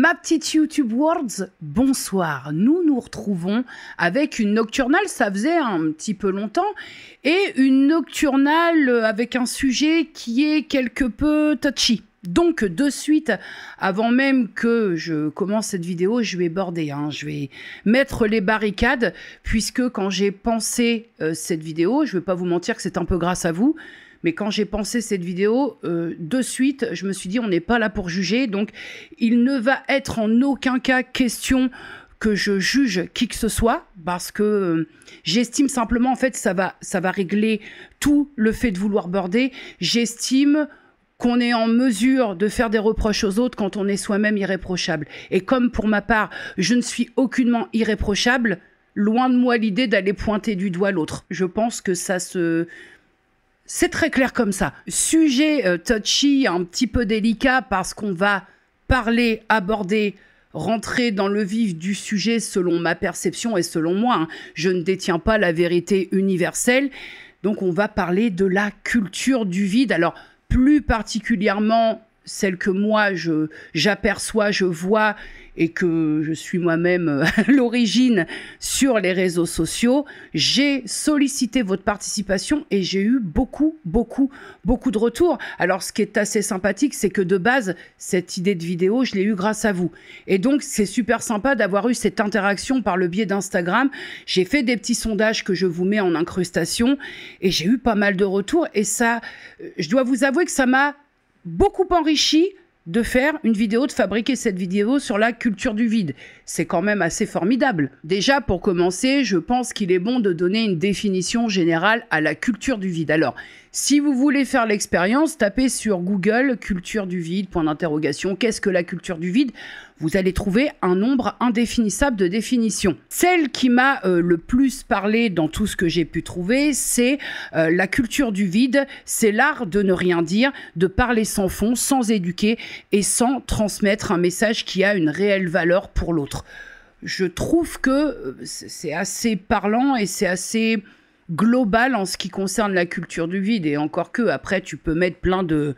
Ma petite YouTube Worlds, bonsoir. Nous nous retrouvons avec une nocturnale, ça faisait un petit peu longtemps, et une nocturnale avec un sujet qui est quelque peu touchy. Donc, de suite, avant même que je commence cette vidéo, je vais border, je vais mettre les barricades, puisque quand j'ai pensé cette vidéo, je ne vais pas vous mentir que c'est un peu grâce à vous, mais quand j'ai pensé cette vidéo, de suite, je me suis dit, on n'est pas là pour juger, donc il ne va être en aucun cas question que je juge qui que ce soit, parce que j'estime simplement, en fait, ça va régler tout le fait de vouloir border. J'estime qu'on est en mesure de faire des reproches aux autres quand on est soi-même irréprochable. Et comme pour ma part, je ne suis aucunement irréprochable, loin de moi l'idée d'aller pointer du doigt l'autre. Je pense que ça se... C'est très clair comme ça. Sujet touchy, un petit peu délicat, parce qu'on va parler, aborder, rentrer dans le vif du sujet selon ma perception et selon moi. Je ne détiens pas la vérité universelle. Donc on va parler de la culture du vide. Alors, plus particulièrement celle que moi j'aperçois, je vois et que je suis moi-même à l'origine sur les réseaux sociaux. J'ai sollicité votre participation et j'ai eu beaucoup de retours. Alors ce qui est assez sympathique, c'est que de base, cette idée de vidéo, je l'ai eue grâce à vous. Et donc c'est super sympa d'avoir eu cette interaction par le biais d'Instagram. J'ai fait des petits sondages que je vous mets en incrustation et j'ai eu pas mal de retours. Et ça, je dois vous avouer que ça m'a beaucoup enrichi de faire une vidéo, de fabriquer cette vidéo sur la culture du vide. C'est quand même assez formidable. Déjà, pour commencer, je pense qu'il est bon de donner une définition générale à la culture du vide. Alors, si vous voulez faire l'expérience, tapez sur Google « culture du vide », point d'interrogation. Qu'est-ce que la culture du vide ? Vous allez trouver un nombre indéfinissable de définitions. Celle qui m'a le plus parlé dans tout ce que j'ai pu trouver, c'est la culture du vide. C'est l'art de ne rien dire, de parler sans fond, sans éduquer et sans transmettre un message qui a une réelle valeur pour l'autre. Je trouve que c'est assez parlant et c'est assez global en ce qui concerne la culture du vide. Et encore que, après, tu peux mettre plein de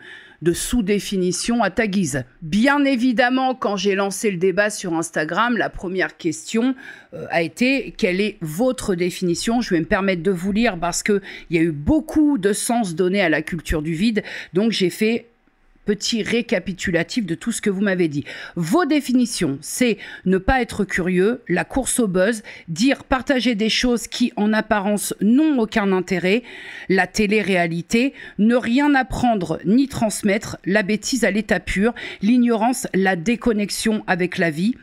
sous-définitions à ta guise. Bien évidemment, quand j'ai lancé le débat sur Instagram, la première question a été « Quelle est votre définition ?» Je vais me permettre de vous lire parce qu'il y a eu beaucoup de sens donné à la culture du vide. Donc, j'ai fait petit récapitulatif de tout ce que vous m'avez dit. Vos définitions, c'est ne pas être curieux, la course au buzz, dire partager des choses qui, en apparence, n'ont aucun intérêt, la télé-réalité, ne rien apprendre ni transmettre, la bêtise à l'état pur, l'ignorance, la déconnexion avec la vie,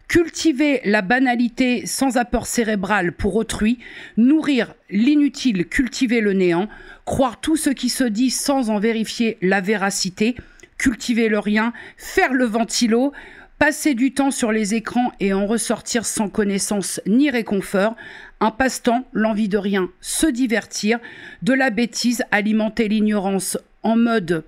cultiver la banalité sans apport cérébral pour autrui, nourrir l'inutile, cultiver le néant, croire tout ce qui se dit sans en vérifier la véracité, cultiver le rien, faire le ventilo, passer du temps sur les écrans et en ressortir sans connaissance ni réconfort, un passe-temps, l'envie de rien, se divertir, de la bêtise, alimenter l'ignorance en mode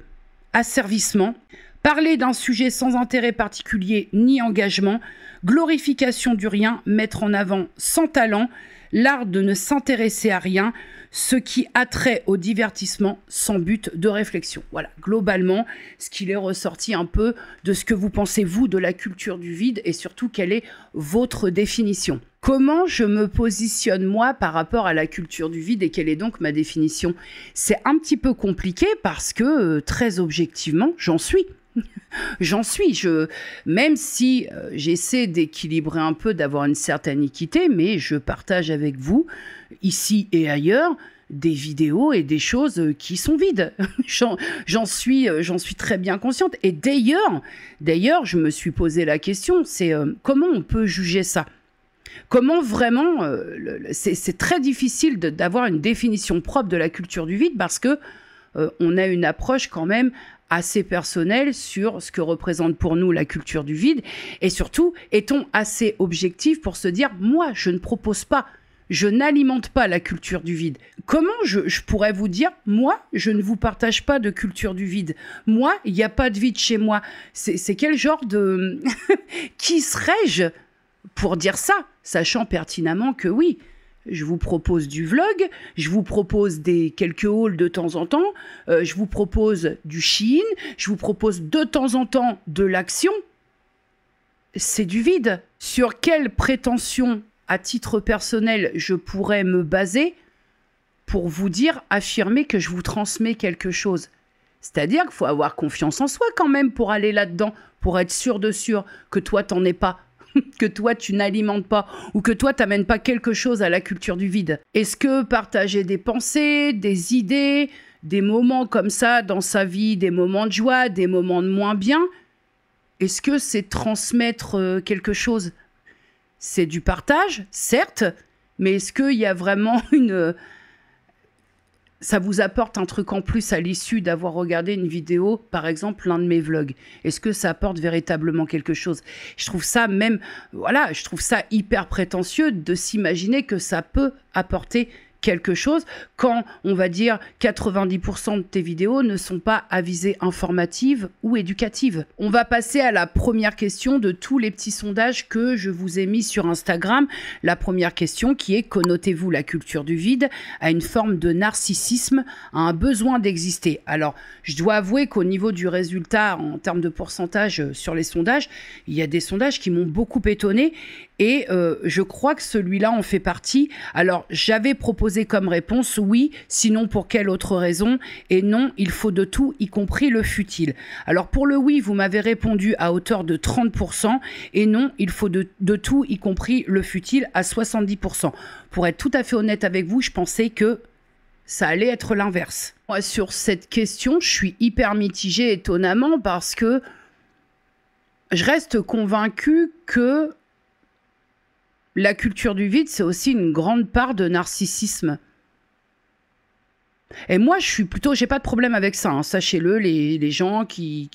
asservissement, parler d'un sujet sans intérêt particulier ni engagement, glorification du rien, mettre en avant sans talent, l'art de ne s'intéresser à rien, ce qui a trait au divertissement sans but de réflexion. Voilà, globalement, ce qu'il est ressorti un peu de ce que vous pensez, vous, de la culture du vide et surtout, quelle est votre définition. Comment je me positionne, moi, par rapport à la culture du vide et quelle est donc ma définition ? C'est un petit peu compliqué parce que, très objectivement, j'en suis. Même si j'essaie d'équilibrer un peu, d'avoir une certaine équité, mais je partage avec vous, ici et ailleurs, des vidéos et des choses qui sont vides. J'en suis très bien consciente. Et d'ailleurs, je me suis posé la question, c'est comment on peut juger ça ? Comment vraiment, c'est très difficile d'avoir une définition propre de la culture du vide parce que on a une approche quand même assez personnelle sur ce que représente pour nous la culture du vide et surtout, est-on assez objectif pour se dire, moi, je ne propose pas, je n'alimente pas la culture du vide. Comment je pourrais vous dire, moi, je ne vous partage pas de culture du vide. Moi, il n'y a pas de vide chez moi. C'est quel genre de... Qui serais-je pour dire ça, sachant pertinemment que oui, je vous propose du vlog, je vous propose quelques hauls de temps en temps, je vous propose du Shein, je vous propose de temps en temps de l'action. c'est du vide. Sur quelle prétention, à titre personnel, je pourrais me baser pour vous dire, affirmer que je vous transmets quelque chose? C'est-à-dire qu'il faut avoir confiance en soi quand même pour aller là-dedans, pour être sûr de sûr que toi, t'en es pas, que toi, tu n'alimentes pas, ou que toi, t'amènes pas quelque chose à la culture du vide. Est-ce que partager des pensées, des idées, des moments comme ça dans sa vie, des moments de joie, des moments de moins bien, est-ce que c'est transmettre quelque chose? C'est du partage, certes, mais est-ce qu'il y a vraiment une... Ça vous apporte un truc en plus à l'issue d'avoir regardé une vidéo, par exemple, l'un de mes vlogs? Est-ce que ça apporte véritablement quelque chose? Je trouve ça même... Voilà, je trouve ça hyper prétentieux de s'imaginer que ça peut apporter quelque chose quand, on va dire, 90% de tes vidéos ne sont pas à visée informative ou éducative. On va passer à la première question de tous les petits sondages que je vous ai mis sur Instagram. La première question qui est: connotez-vous la culture du vide à une forme de narcissisme, à un besoin d'exister? Alors, je dois avouer qu'au niveau du résultat, en termes de pourcentage sur les sondages, il y a des sondages qui m'ont beaucoup étonné et je crois que celui-là en fait partie. Alors, j'avais proposé comme réponse oui, sinon pour quelle autre raison? Et non, il faut de tout, y compris le futile. Alors pour le oui, vous m'avez répondu à hauteur de 30%, et non, il faut de tout, y compris le futile, à 70%. Pour être tout à fait honnête avec vous, je pensais que ça allait être l'inverse. Moi, sur cette question, je suis hyper mitigée, étonnamment, parce que je reste convaincue que la culture du vide, c'est aussi une grande part de narcissisme. Et moi, je suis plutôt... J'ai pas de problème avec ça, hein, sachez-le, les gens qui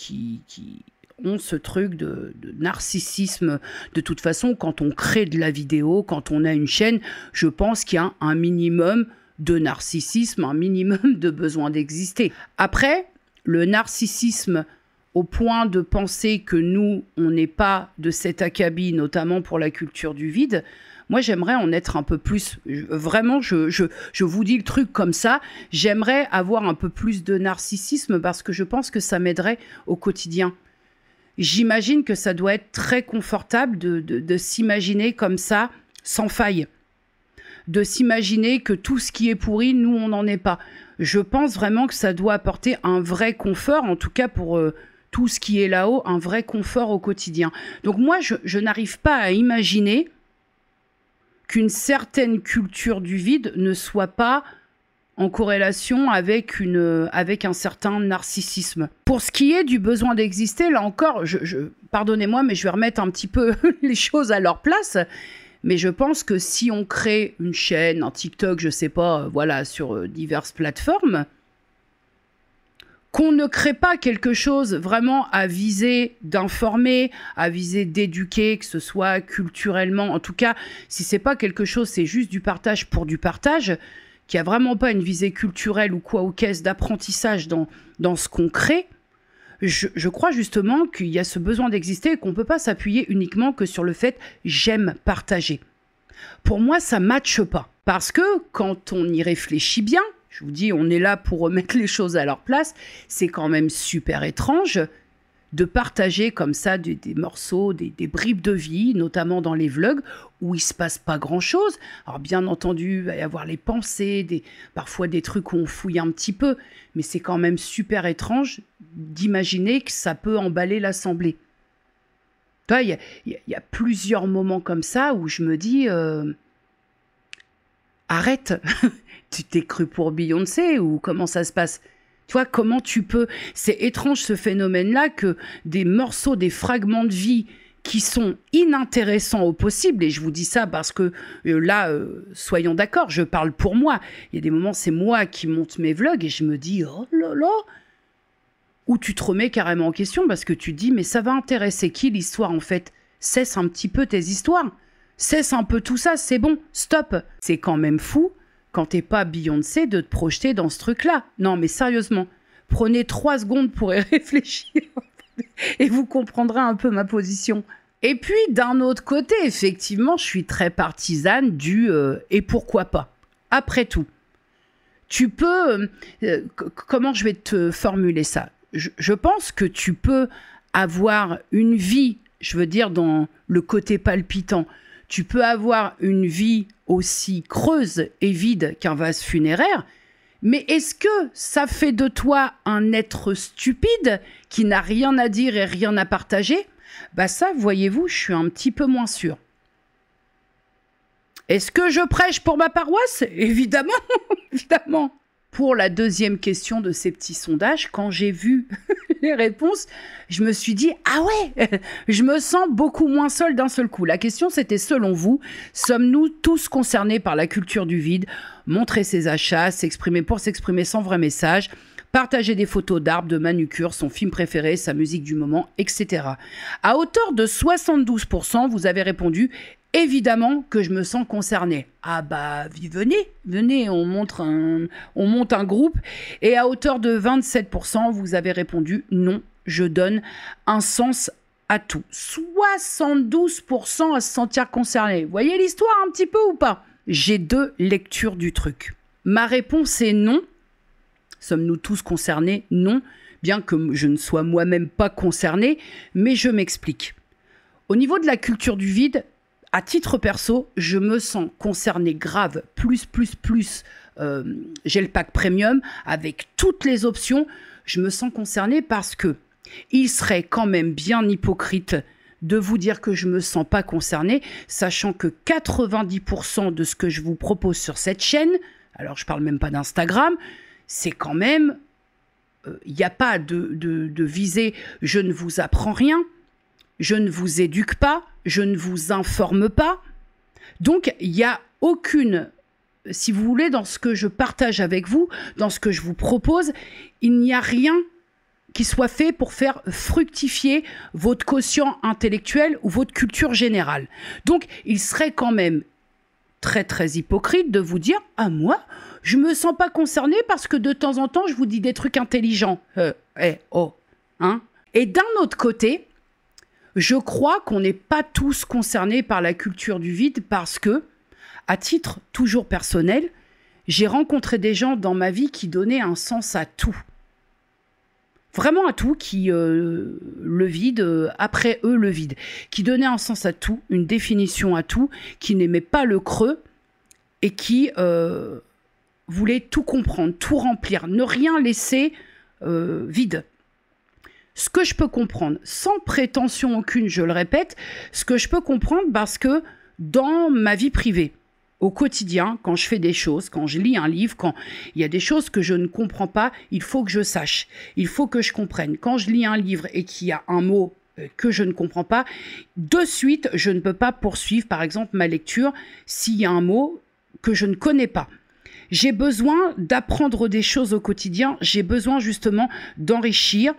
ont ce truc de narcissisme. De toute façon, quand on crée de la vidéo, quand on a une chaîne, je pense qu'il y a un minimum de narcissisme, un minimum de besoin d'exister. Après, le narcissisme... au point de penser que nous, on n'est pas de cet acabit, notamment pour la culture du vide, moi, j'aimerais en être un peu plus... Vraiment, je vous dis le truc comme ça, j'aimerais avoir un peu plus de narcissisme parce que je pense que ça m'aiderait au quotidien. J'imagine que ça doit être très confortable de s'imaginer comme ça, sans faille. De s'imaginer que tout ce qui est pourri, nous, on n'en est pas. Je pense vraiment que ça doit apporter un vrai confort, en tout cas pour... tout ce qui est là-haut, un vrai confort au quotidien. Donc moi, je n'arrive pas à imaginer qu'une certaine culture du vide ne soit pas en corrélation avec un certain narcissisme. Pour ce qui est du besoin d'exister, là encore, pardonnez-moi, mais je vais remettre un petit peu les choses à leur place. Mais je pense que si on crée une chaîne, un TikTok, je sais pas, voilà, sur diverses plateformes, qu'on ne crée pas quelque chose vraiment à viser d'informer, à viser d'éduquer, que ce soit culturellement. En tout cas, si c'est pas quelque chose, c'est juste du partage pour du partage, qui a vraiment pas une visée culturelle ou quoi, ou qu'est-ce d'apprentissage dans ce qu'on crée, je crois justement qu'il y a ce besoin d'exister et qu'on ne peut pas s'appuyer uniquement que sur le fait « j'aime partager ». Pour moi, ça ne matche pas. Parce que quand on y réfléchit bien, je vous dis, on est là pour remettre les choses à leur place. C'est quand même super étrange de partager comme ça des morceaux, des bribes de vie, notamment dans les vlogs, où il ne se passe pas grand-chose. Alors bien entendu, il va y avoir les pensées, parfois des trucs où on fouille un petit peu, mais c'est quand même super étrange d'imaginer que ça peut emballer l'assemblée. Il y a plusieurs moments comme ça où je me dis... arrête, tu t'es cru pour Beyoncé ou comment ça se passe? Tu vois, comment tu peux... C'est étrange ce phénomène-là que des morceaux, des fragments de vie qui sont inintéressants au possible, et je vous dis ça parce que là, soyons d'accord, je parle pour moi. Il y a des moments, c'est moi qui monte mes vlogs et je me dis, oh là là, ou tu te remets carrément en question parce que tu te dis, mais ça va intéresser qui l'histoire en fait? Cesse un petit peu tes histoires. Cesse un peu tout ça, c'est bon, stop. C'est quand même fou, quand t'es pas Beyoncé, de te projeter dans ce truc-là. Non, mais sérieusement, prenez 3 secondes pour y réfléchir et vous comprendrez un peu ma position. Et puis, d'un autre côté, effectivement, je suis très partisane du « et pourquoi pas ?» Après tout, tu peux... comment je vais te formuler ça? Je pense que tu peux avoir une vie Je veux dire dans le côté palpitant. Tu peux avoir une vie aussi creuse et vide qu'un vase funéraire, mais est-ce que ça fait de toi un être stupide qui n'a rien à dire et rien à partager? Bah ça, voyez-vous, je suis un petit peu moins sûre. Est-ce que je prêche pour ma paroisse? Évidemment, évidemment. Pour la deuxième question de ces petits sondages, quand j'ai vu les réponses, je me suis dit « Ah ouais, je me sens beaucoup moins seule d'un seul coup ». La question, c'était selon vous, sommes-nous tous concernés par la culture du vide? Montrer ses achats, s'exprimer pour s'exprimer sans vrai message, partager des photos d'arbres, de manucure, son film préféré, sa musique du moment, etc. À hauteur de 72%, vous avez répondu « Évidemment que je me sens concernée ». Ah bah, venez, on monte un groupe. Et à hauteur de 27%, vous avez répondu « Non, je donne un sens à tout ». 72% à se sentir concerné. Vous voyez l'histoire un petit peu ou pas? J'ai deux lectures du truc. Ma réponse est non. Sommes-nous tous concernés? Non. Bien que je ne sois moi-même pas concernée, mais je m'explique. Au niveau de la culture du vide, à titre perso, je me sens concernée grave, plus. J'ai le pack premium avec toutes les options. Je me sens concernée parce que il serait quand même bien hypocrite de vous dire que je me sens pas concernée, sachant que 90% de ce que je vous propose sur cette chaîne, alors je parle même pas d'Instagram, c'est quand même, il n'y a pas de visée, je ne vous apprends rien. Je ne vous éduque pas, je ne vous informe pas. Donc, il n'y a aucune, si vous voulez, dans ce que je partage avec vous, dans ce que je vous propose, il n'y a rien qui soit fait pour faire fructifier votre quotient intellectuel ou votre culture générale. Donc, il serait quand même très hypocrite de vous dire « Ah, moi, je me sens pas concernée parce que de temps en temps, je vous dis des trucs intelligents. » hein. Et d'un autre côté, je crois qu'on n'est pas tous concernés par la culture du vide parce que, à titre toujours personnel, j'ai rencontré des gens dans ma vie qui donnaient un sens à tout. Vraiment à tout, qui le vide, après eux le vide, qui donnaient un sens à tout, une définition à tout, qui n'aimaient pas le creux et qui voulaient tout comprendre, tout remplir, ne rien laisser vide. Ce que je peux comprendre, sans prétention aucune, je le répète, ce que je peux comprendre parce que dans ma vie privée, au quotidien, quand je fais des choses, quand je lis un livre, quand il y a des choses que je ne comprends pas, il faut que je sache, il faut que je comprenne. Quand je lis un livre et qu'il y a un mot que je ne comprends pas, de suite, je ne peux pas poursuivre, par exemple, ma lecture s'il y a un mot que je ne connais pas. J'ai besoin d'apprendre des choses au quotidien, j'ai besoin justement d'enrichir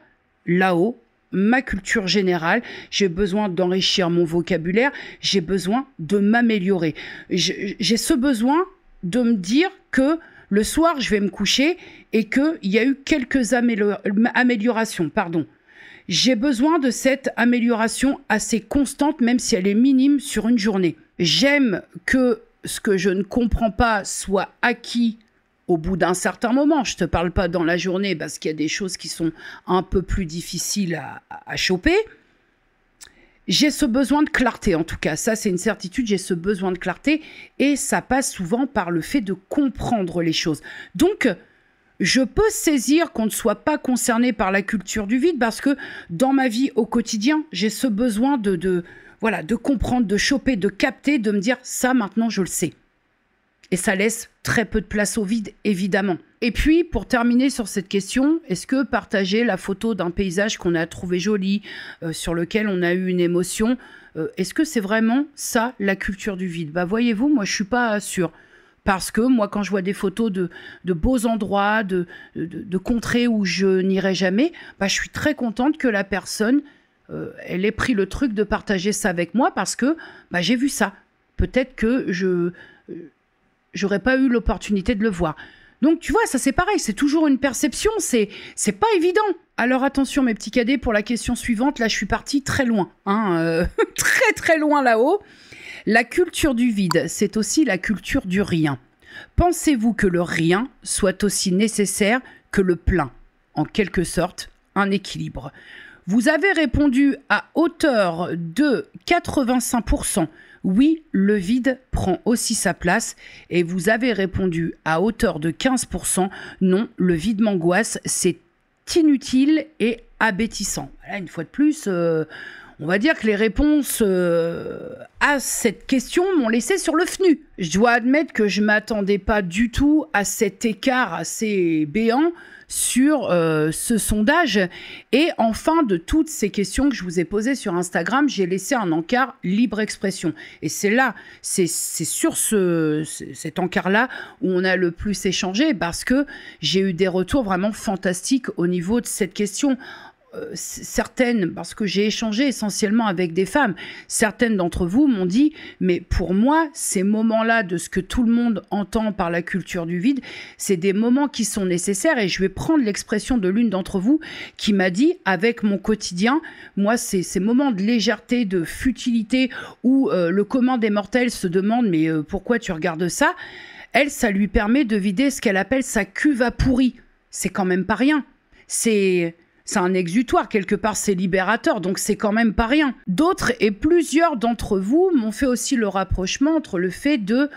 là-haut ma culture générale, j'ai besoin d'enrichir mon vocabulaire, j'ai besoin de m'améliorer. J'ai ce besoin de me dire que le soir, je vais me coucher et qu'il y a eu quelques améliorations. J'ai besoin de cette amélioration assez constante, même si elle est minime sur une journée. J'aime que ce que je ne comprends pas soit acquis au bout d'un certain moment. Je ne te parle pas dans la journée parce qu'il y a des choses qui sont un peu plus difficiles à choper. J'ai ce besoin de clarté, en tout cas. Ça, c'est une certitude. J'ai ce besoin de clarté et ça passe souvent par le fait de comprendre les choses. Donc, je peux saisir qu'on ne soit pas concerné par la culture du vide parce que dans ma vie au quotidien, j'ai ce besoin de comprendre, de choper, de capter, de me dire ça maintenant je le sais. Et ça laisse très peu de place au vide, évidemment. Et puis, pour terminer sur cette question, est-ce que partager la photo d'un paysage qu'on a trouvé joli, sur lequel on a eu une émotion, est-ce que c'est vraiment ça, la culture du vide? Bah, voyez-vous, moi, je ne suis pas sûre. Parce que moi, quand je vois des photos de beaux endroits, de contrées où je n'irai jamais, bah, je suis très contente que la personne, elle ait pris le truc de partager ça avec moi parce que bah, j'ai vu ça. Peut-être que j'aurais pas eu l'opportunité de le voir. Donc, tu vois, ça c'est pareil, c'est toujours une perception, c'est pas évident. Alors attention mes petits cadets, pour la question suivante, là je suis partie très loin, hein, très loin là-haut. La culture du vide, c'est aussi la culture du rien. Pensez-vous que le rien soit aussi nécessaire que le plein? En quelque sorte, un équilibre. Vous avez répondu à hauteur de 85%. Oui, le vide prend aussi sa place. Et vous avez répondu à hauteur de 15%. Non, le vide m'angoisse, c'est inutile et abêtissant. Voilà, une fois de plus, on va dire que les réponses à cette question m'ont laissé sur le FNU. Je dois admettre que je ne m'attendais pas du tout à cet écart assez béant sur ce sondage. Et enfin, de toutes ces questions que je vous ai posées sur Instagram, j'ai laissé un encart libre expression. Et c'est là, c'est sur cet encart-là où on a le plus échangé, parce que j'ai eu des retours vraiment fantastiques au niveau de cette question. Certaines, parce que j'ai échangé essentiellement avec des femmes, certaines d'entre vous m'ont dit, mais pour moi, ces moments-là de ce que tout le monde entend par la culture du vide, c'est des moments qui sont nécessaires. Et je vais prendre l'expression de l'une d'entre vous qui m'a dit, avec mon quotidien, moi, ces moments de légèreté, de futilité, où le commun des mortels se demande, mais pourquoi tu regardes ça? Elle, ça lui permet de vider ce qu'elle appelle sa cuve à pourri. C'est quand même pas rien. C'est un exutoire, quelque part, c'est libérateur, donc c'est quand même pas rien. D'autres et plusieurs d'entre vous m'ont fait aussi le rapprochement entre le fait de,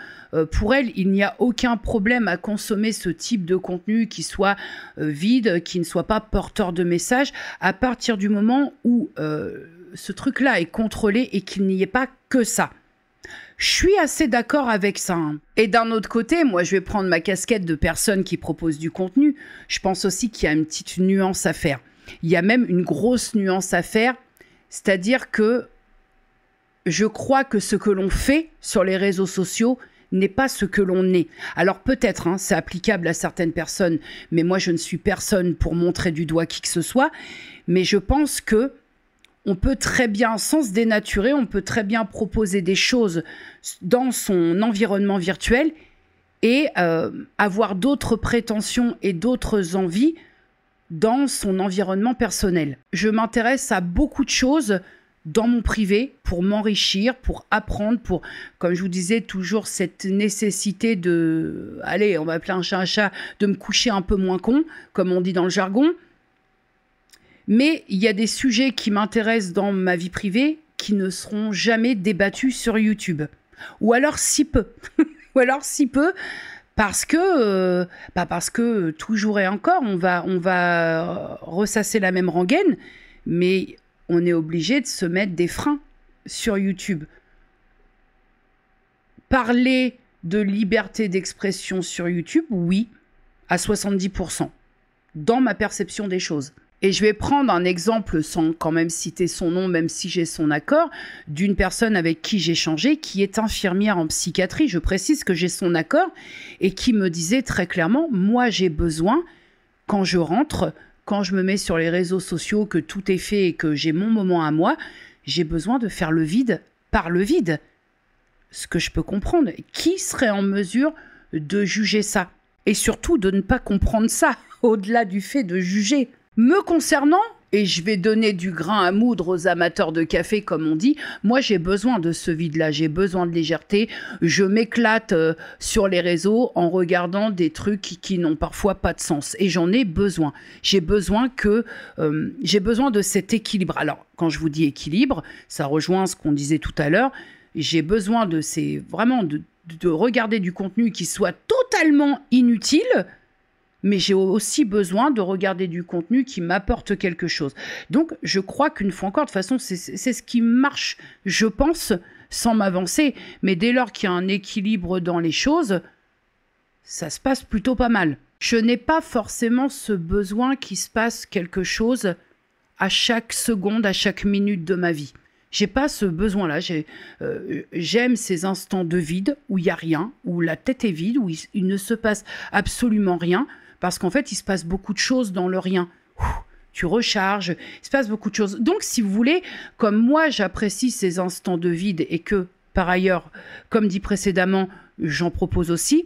pour elles, il n'y a aucun problème à consommer ce type de contenu qui soit vide, qui ne soit pas porteur de messages, à partir du moment où ce truc-là est contrôlé et qu'il n'y ait pas que ça. Je suis assez d'accord avec ça. Et d'un autre côté, moi, je vais prendre ma casquette de personne qui propose du contenu. Je pense aussi qu'il y a une petite nuance à faire. Il y a même une grosse nuance à faire, c'est-à-dire que je crois que ce que l'on fait sur les réseaux sociaux n'est pas ce que l'on est. Alors peut-être, c'est applicable à certaines personnes, mais moi je ne suis personne pour montrer du doigt qui que ce soit, mais je pense que on peut très bien, sans se dénaturer, on peut très bien proposer des choses dans son environnement virtuel et avoir d'autres prétentions et d'autres envies dans son environnement personnel. Je m'intéresse à beaucoup de choses dans mon privé pour m'enrichir, pour apprendre, pour, comme je vous disais, toujours cette nécessité de, allez, on va appeler un chat, de me coucher un peu moins con, comme on dit dans le jargon. Mais il y a des sujets qui m'intéressent dans ma vie privée qui ne seront jamais débattus sur YouTube. Ou alors si peu. Ou alors si peu. Parce que toujours et encore, on va ressasser la même rengaine, mais on est obligé de se mettre des freins sur YouTube. Parler de liberté d'expression sur YouTube, oui, à 70%, dans ma perception des choses. Et je vais prendre un exemple, sans quand même citer son nom, même si j'ai son accord, d'une personne avec qui j'ai échangé, qui est infirmière en psychiatrie. Je précise que j'ai son accord, et qui me disait très clairement, moi j'ai besoin, quand je rentre, quand je me mets sur les réseaux sociaux, que tout est fait et que j'ai mon moment à moi, j'ai besoin de faire le vide par le vide. Ce que je peux comprendre. Qui serait en mesure de juger ça? Et surtout de ne pas comprendre ça, au-delà du fait de juger. Me concernant, et je vais donner du grain à moudre aux amateurs de café, comme on dit, moi j'ai besoin de ce vide-là, j'ai besoin de légèreté. Je m'éclate sur les réseaux en regardant des trucs qui n'ont parfois pas de sens. Et j'en ai besoin. J'ai besoin de cet équilibre. Alors, quand je vous dis équilibre, ça rejoint ce qu'on disait tout à l'heure. J'ai besoin de regarder du contenu qui soit totalement inutile, mais j'ai aussi besoin de regarder du contenu qui m'apporte quelque chose. Donc, je crois qu'une fois encore, de toute façon, c'est ce qui marche, je pense, sans m'avancer. Mais dès lors qu'il y a un équilibre dans les choses, ça se passe plutôt pas mal. Je n'ai pas forcément ce besoin qu'il se passe quelque chose à chaque seconde, à chaque minute de ma vie. J'ai pas ce besoin-là. J'aime ces instants de vide où il n'y a rien, où la tête est vide, où il ne se passe absolument rien. Parce qu'en fait, il se passe beaucoup de choses dans le rien. Tu recharges, il se passe beaucoup de choses. Donc, si vous voulez, comme moi, j'apprécie ces instants de vide et que, par ailleurs, comme dit précédemment, j'en propose aussi,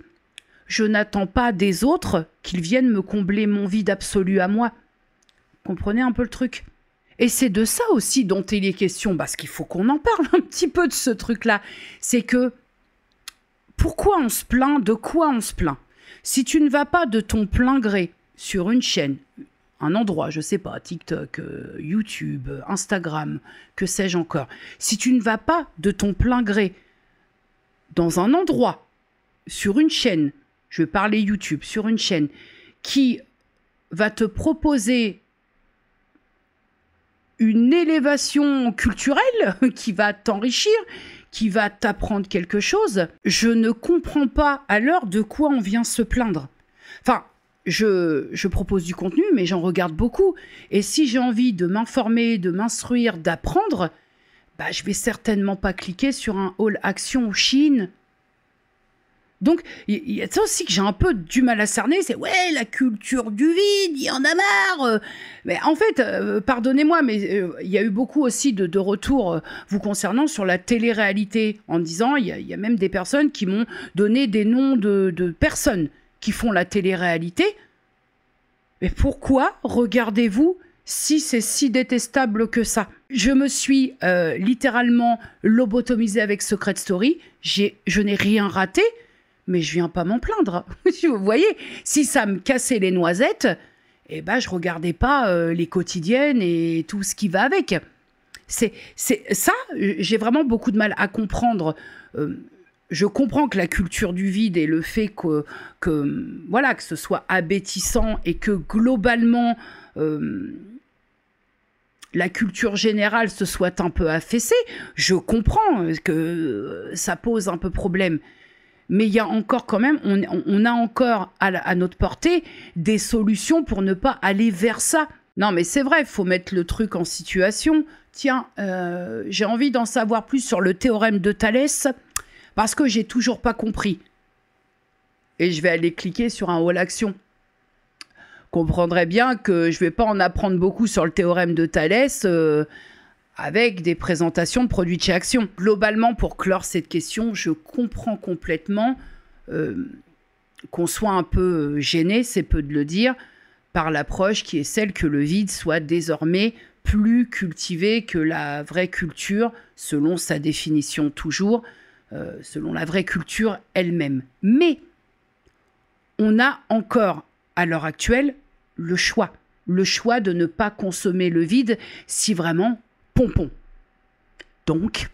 je n'attends pas des autres qu'ils viennent me combler mon vide absolu à moi. Comprenez un peu le truc? Et c'est de ça aussi dont il est question, parce qu'il faut qu'on en parle un petit peu de ce truc-là. C'est que, pourquoi on se plaint? De quoi on se plaint? Si tu ne vas pas de ton plein gré sur une chaîne, un endroit, je sais pas, TikTok, YouTube, Instagram, que sais-je encore, si tu ne vas pas de ton plein gré dans un endroit, sur une chaîne, je vais parler YouTube, sur une chaîne qui va te proposer une élévation culturelle qui va t'enrichir, qui va t'apprendre quelque chose, je ne comprends pas alors de quoi on vient se plaindre. Enfin, je propose du contenu, mais j'en regarde beaucoup. Et si j'ai envie de m'informer, de m'instruire, d'apprendre, bah, je vais certainement pas cliquer sur un All Action Chine. Donc, il y a ça aussi que j'ai un peu du mal à cerner, c'est ouais, la culture du vide, il y en a marre. Mais en fait, pardonnez-moi, mais il y a eu beaucoup aussi de retours vous concernant sur la télé-réalité, en disant, il y a même des personnes qui m'ont donné des noms de personnes qui font la télé-réalité. Mais pourquoi regardez-vous si c'est si détestable que ça? Je me suis littéralement lobotomisée avec Secret Story, je n'ai rien raté. Mais je viens pas m'en plaindre. Vous voyez, si ça me cassait les noisettes, eh ben, je regardais pas les quotidiennes et tout ce qui va avec. C'est ça, j'ai vraiment beaucoup de mal à comprendre. Je comprends que la culture du vide et le fait que ce soit abêtissant et que globalement, la culture générale se soit un peu affaissée. Je comprends que ça pose un peu problème. Mais il y a encore quand même, on a encore à notre portée des solutions pour ne pas aller vers ça. Non, mais c'est vrai, il faut mettre le truc en situation. Tiens, j'ai envie d'en savoir plus sur le théorème de Thalès parce que j'ai toujours pas compris. Et je vais aller cliquer sur un All Action. Comprendrez bien que je vais pas en apprendre beaucoup sur le théorème de Thalès avec des présentations de produits de chez Action. Globalement, pour clore cette question, je comprends complètement qu'on soit un peu gêné, c'est peu de le dire, par l'approche qui est celle que le vide soit désormais plus cultivé que la vraie culture, selon sa définition toujours, selon la vraie culture elle-même. Mais on a encore, à l'heure actuelle, le choix de ne pas consommer le vide si vraiment pompon. Donc,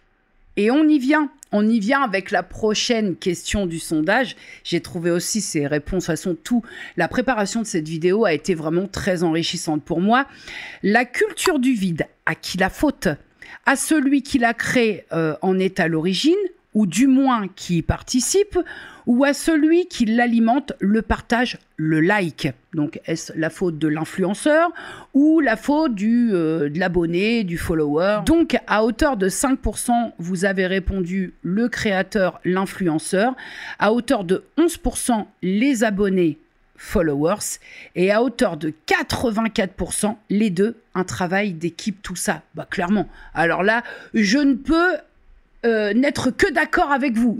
et on y vient avec la prochaine question du sondage. J'ai trouvé aussi ces réponses, de toute façon, la préparation de cette vidéo a été vraiment très enrichissante pour moi. La culture du vide, à qui la faute? À celui qui l'a créée en est à l'origine, ou du moins qui y participe, ou à celui qui l'alimente, le partage, le like. Donc, est-ce la faute de l'influenceur ou la faute de l'abonné, du follower? Donc, à hauteur de 5%, vous avez répondu le créateur, l'influenceur. À hauteur de 11%, les abonnés, followers. Et à hauteur de 84%, les deux, un travail d'équipe, tout ça. Bah, clairement. Alors là, je ne peux n'être que d'accord avec vous.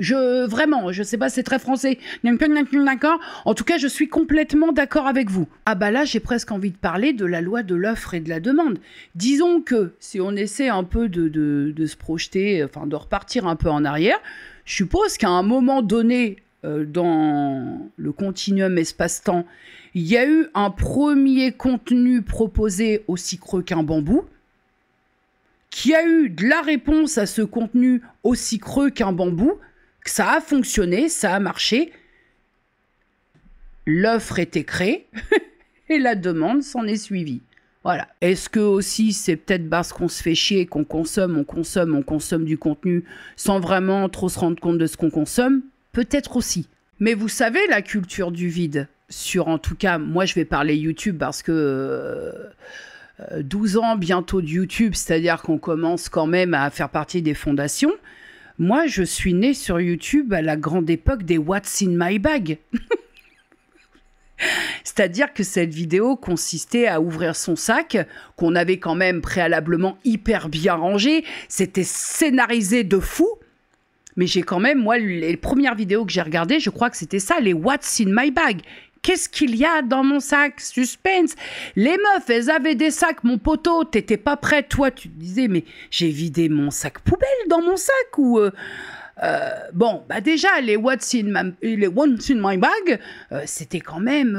Vraiment, je sais pas, c'est très français. D'accord. En tout cas, je suis complètement d'accord avec vous. Ah bah là, j'ai presque envie de parler de la loi de l'offre et de la demande. Disons que si on essaie un peu de se projeter, enfin de repartir un peu en arrière, je suppose qu'à un moment donné, dans le continuum espace-temps, il y a eu un premier contenu proposé aussi creux qu'un bambou, qui a eu de la réponse à ce contenu aussi creux qu'un bambou, que ça a fonctionné, ça a marché, l'offre était créée et la demande s'en est suivie. Voilà. Est-ce que aussi c'est peut-être parce qu'on se fait chier, qu'on consomme du contenu sans vraiment trop se rendre compte de ce qu'on consomme? Peut-être aussi. Mais vous savez, la culture du vide, en tout cas, moi je vais parler YouTube parce que 12 ans bientôt de YouTube, c'est-à-dire qu'on commence quand même à faire partie des fondations. Moi, je suis née sur YouTube à la grande époque des What's in my bag. C'est-à-dire que cette vidéo consistait à ouvrir son sac, qu'on avait quand même préalablement hyper bien rangé. C'était scénarisé de fou. Mais j'ai quand même, moi, les premières vidéos que j'ai regardées, je crois que c'était ça, les What's in my bag. Qu'est-ce qu'il y a dans mon sac? Suspense. Les meufs, elles avaient des sacs. Mon poteau, t'étais pas prêt. Toi, tu te disais, mais j'ai vidé mon sac poubelle dans mon sac ou... bon, bah déjà, les What's in my bag, c'était quand même...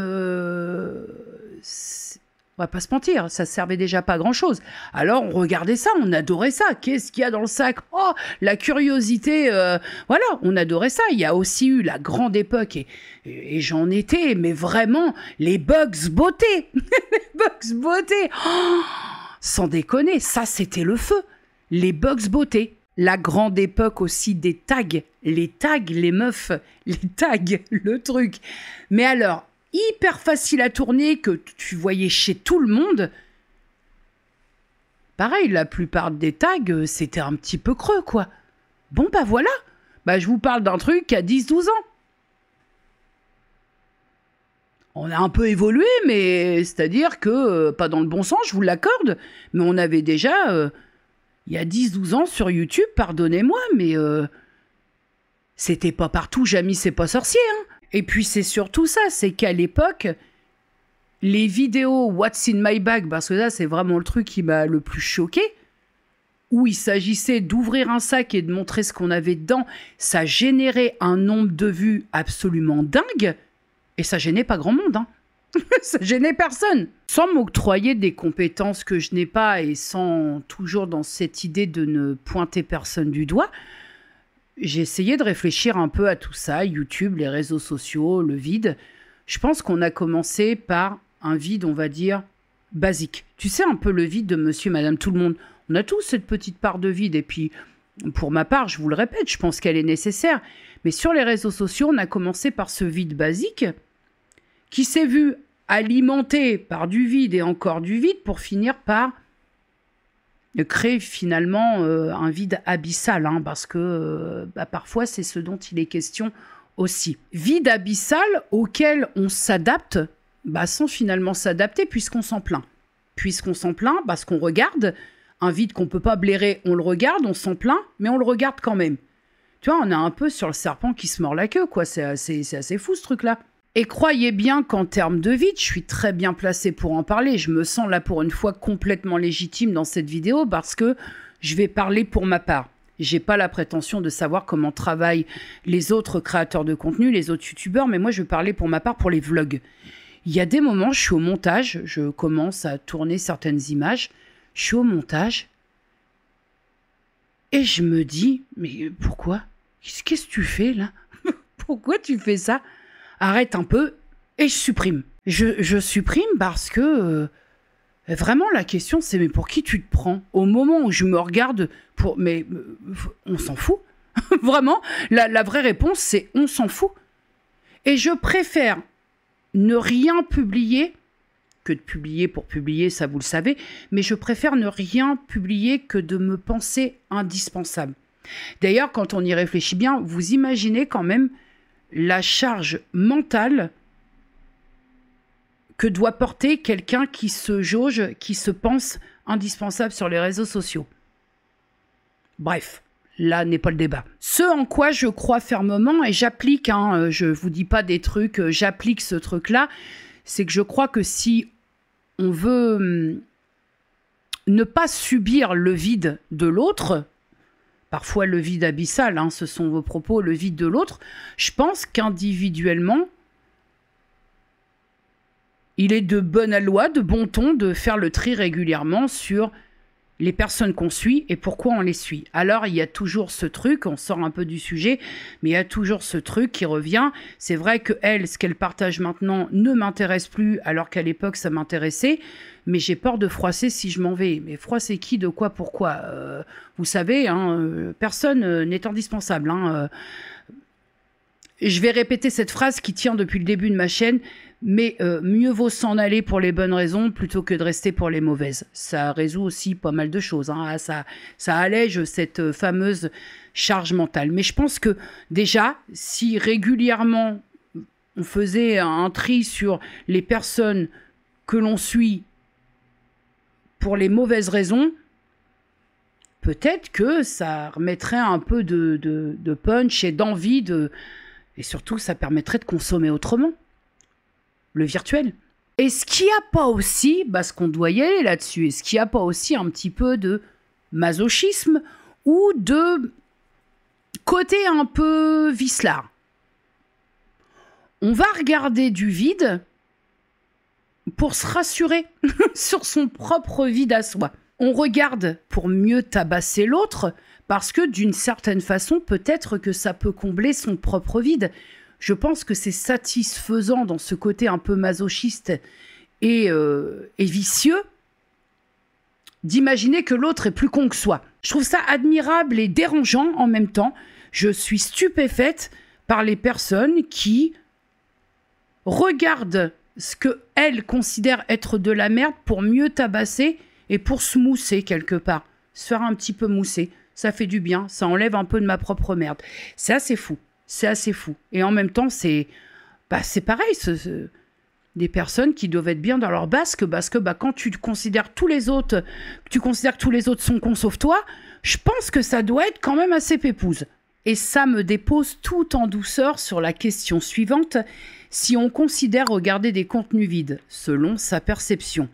On va pas se mentir, ça servait déjà pas à grand-chose. Alors on regardait ça, on adorait ça. Qu'est-ce qu'il y a dans le sac? Oh, la curiosité, voilà, on adorait ça. Il y a aussi eu la grande époque, et j'en étais, mais vraiment, les Bugs Beauté. Les Bugs Beauté. Oh, sans déconner, ça c'était le feu. Les Bugs Beauté. La grande époque aussi des tags. Les tags, les meufs, les tags, le truc. Mais alors, hyper facile à tourner, que tu voyais chez tout le monde. Pareil, la plupart des tags, c'était un petit peu creux, quoi. Bon, bah voilà. Bah, je vous parle d'un truc à 10-12 ans. On a un peu évolué, mais c'est-à-dire que, pas dans le bon sens, je vous l'accorde, mais on avait déjà, il y a 10-12 ans sur YouTube, pardonnez-moi, mais c'était pas partout, Jamie, c'est pas sorcier, hein. Et puis c'est surtout ça, c'est qu'à l'époque, les vidéos What's in my bag, parce que là c'est vraiment le truc qui m'a le plus choqué, où il s'agissait d'ouvrir un sac et de montrer ce qu'on avait dedans, ça générait un nombre de vues absolument dingue, et ça gênait pas grand monde, hein. Ça gênait personne. Sans m'octroyer des compétences que je n'ai pas et sans toujours dans cette idée de ne pointer personne du doigt, j'ai essayé de réfléchir un peu à tout ça, YouTube, les réseaux sociaux, le vide. Je pense qu'on a commencé par un vide, on va dire, basique. Tu sais, un peu le vide de monsieur et madame tout le monde. On a tous cette petite part de vide. Et puis, pour ma part, je vous le répète, je pense qu'elle est nécessaire. Mais sur les réseaux sociaux, on a commencé par ce vide basique qui s'est vu alimenté par du vide et encore du vide pour finir par créer finalement un vide abyssal, hein, parce que parfois c'est ce dont il est question aussi. Vide abyssal auquel on s'adapte sans finalement s'adapter puisqu'on s'en plaint. Puisqu'on s'en plaint parce qu'on regarde un vide qu'on ne peut pas blairer, on le regarde, on s'en plaint, mais on le regarde quand même. Tu vois, on est un peu sur le serpent qui se mord la queue, quoi. C'est assez fou ce truc-là. Et croyez bien qu'en termes de vide, je suis très bien placée pour en parler. Je me sens là pour une fois complètement légitime dans cette vidéo parce que je vais parler pour ma part. J'ai pas la prétention de savoir comment travaillent les autres créateurs de contenu, les autres youtubeurs, mais moi je vais parler pour ma part pour les vlogs. Il y a des moments, je suis au montage, je commence à tourner certaines images, je suis au montage et je me dis, mais pourquoi? Qu'est-ce que tu fais là? Pourquoi tu fais ça? Arrête un peu, et je supprime. Je supprime parce que, vraiment, la question, c'est mais pour qui tu te prends? Au moment où je me regarde, mais on s'en fout. Vraiment, la vraie réponse, c'est on s'en fout. Et je préfère ne rien publier que de publier pour publier, ça vous le savez, mais je préfère ne rien publier que de me penser indispensable. D'ailleurs, quand on y réfléchit bien, vous imaginez quand même la charge mentale que doit porter quelqu'un qui se jauge, qui se pense indispensable sur les réseaux sociaux. Bref, là n'est pas le débat. Ce en quoi je crois fermement, et j'applique, hein, je ne vous dis pas des trucs, j'applique ce truc-là, c'est que je crois que si on veut ne pas subir le vide de l'autre, parfois le vide abyssal, hein, ce sont vos propos, le vide de l'autre, je pense qu'individuellement, il est de bonne loi, de bon ton de faire le tri régulièrement sur les personnes qu'on suit et pourquoi on les suit. Alors, il y a toujours ce truc, on sort un peu du sujet, mais il y a toujours ce truc qui revient. C'est vrai que elle, ce qu'elle partage maintenant ne m'intéresse plus, alors qu'à l'époque, ça m'intéressait. Mais j'ai peur de froisser si je m'en vais. Mais froisser qui, de quoi, pourquoi vous savez, hein, personne n'est indispensable. Hein, je vais répéter cette phrase qui tient depuis le début de ma chaîne, mais mieux vaut s'en aller pour les bonnes raisons plutôt que de rester pour les mauvaises. Ça résout aussi pas mal de choses. Hein. Ça allège cette fameuse charge mentale. Mais je pense que déjà, si régulièrement on faisait un tri sur les personnes que l'on suit pour les mauvaises raisons, peut-être que ça remettrait un peu de punch et d'envie et surtout, ça permettrait de consommer autrement. Le virtuel. Est-ce qu'il n'y a pas aussi, parce qu'on doit y aller là-dessus, est-ce qu'il n'y a pas aussi un petit peu de masochisme ou de côté un peu vicelard? On va regarder du vide pour se rassurer sur son propre vide à soi. On regarde pour mieux tabasser l'autre parce que d'une certaine façon, peut-être que ça peut combler son propre vide. Je pense que c'est satisfaisant dans ce côté un peu masochiste et vicieux d'imaginer que l'autre est plus con que soi. Je trouve ça admirable et dérangeant en même temps. Je suis stupéfaite par les personnes qui regardent ce qu'elles considèrent être de la merde pour mieux tabasser et pour se mousser quelque part. Se faire un petit peu mousser. Ça fait du bien, ça enlève un peu de ma propre merde. C'est assez fou, c'est assez fou. Et en même temps, c'est pareil, des personnes qui doivent être bien dans leur basque, parce que quand tu considères que tous les autres sont cons sauf toi, je pense que ça doit être quand même assez pépouze. Et ça me dépose tout en douceur sur la question suivante. Si on considère regarder des contenus vides, selon sa perception,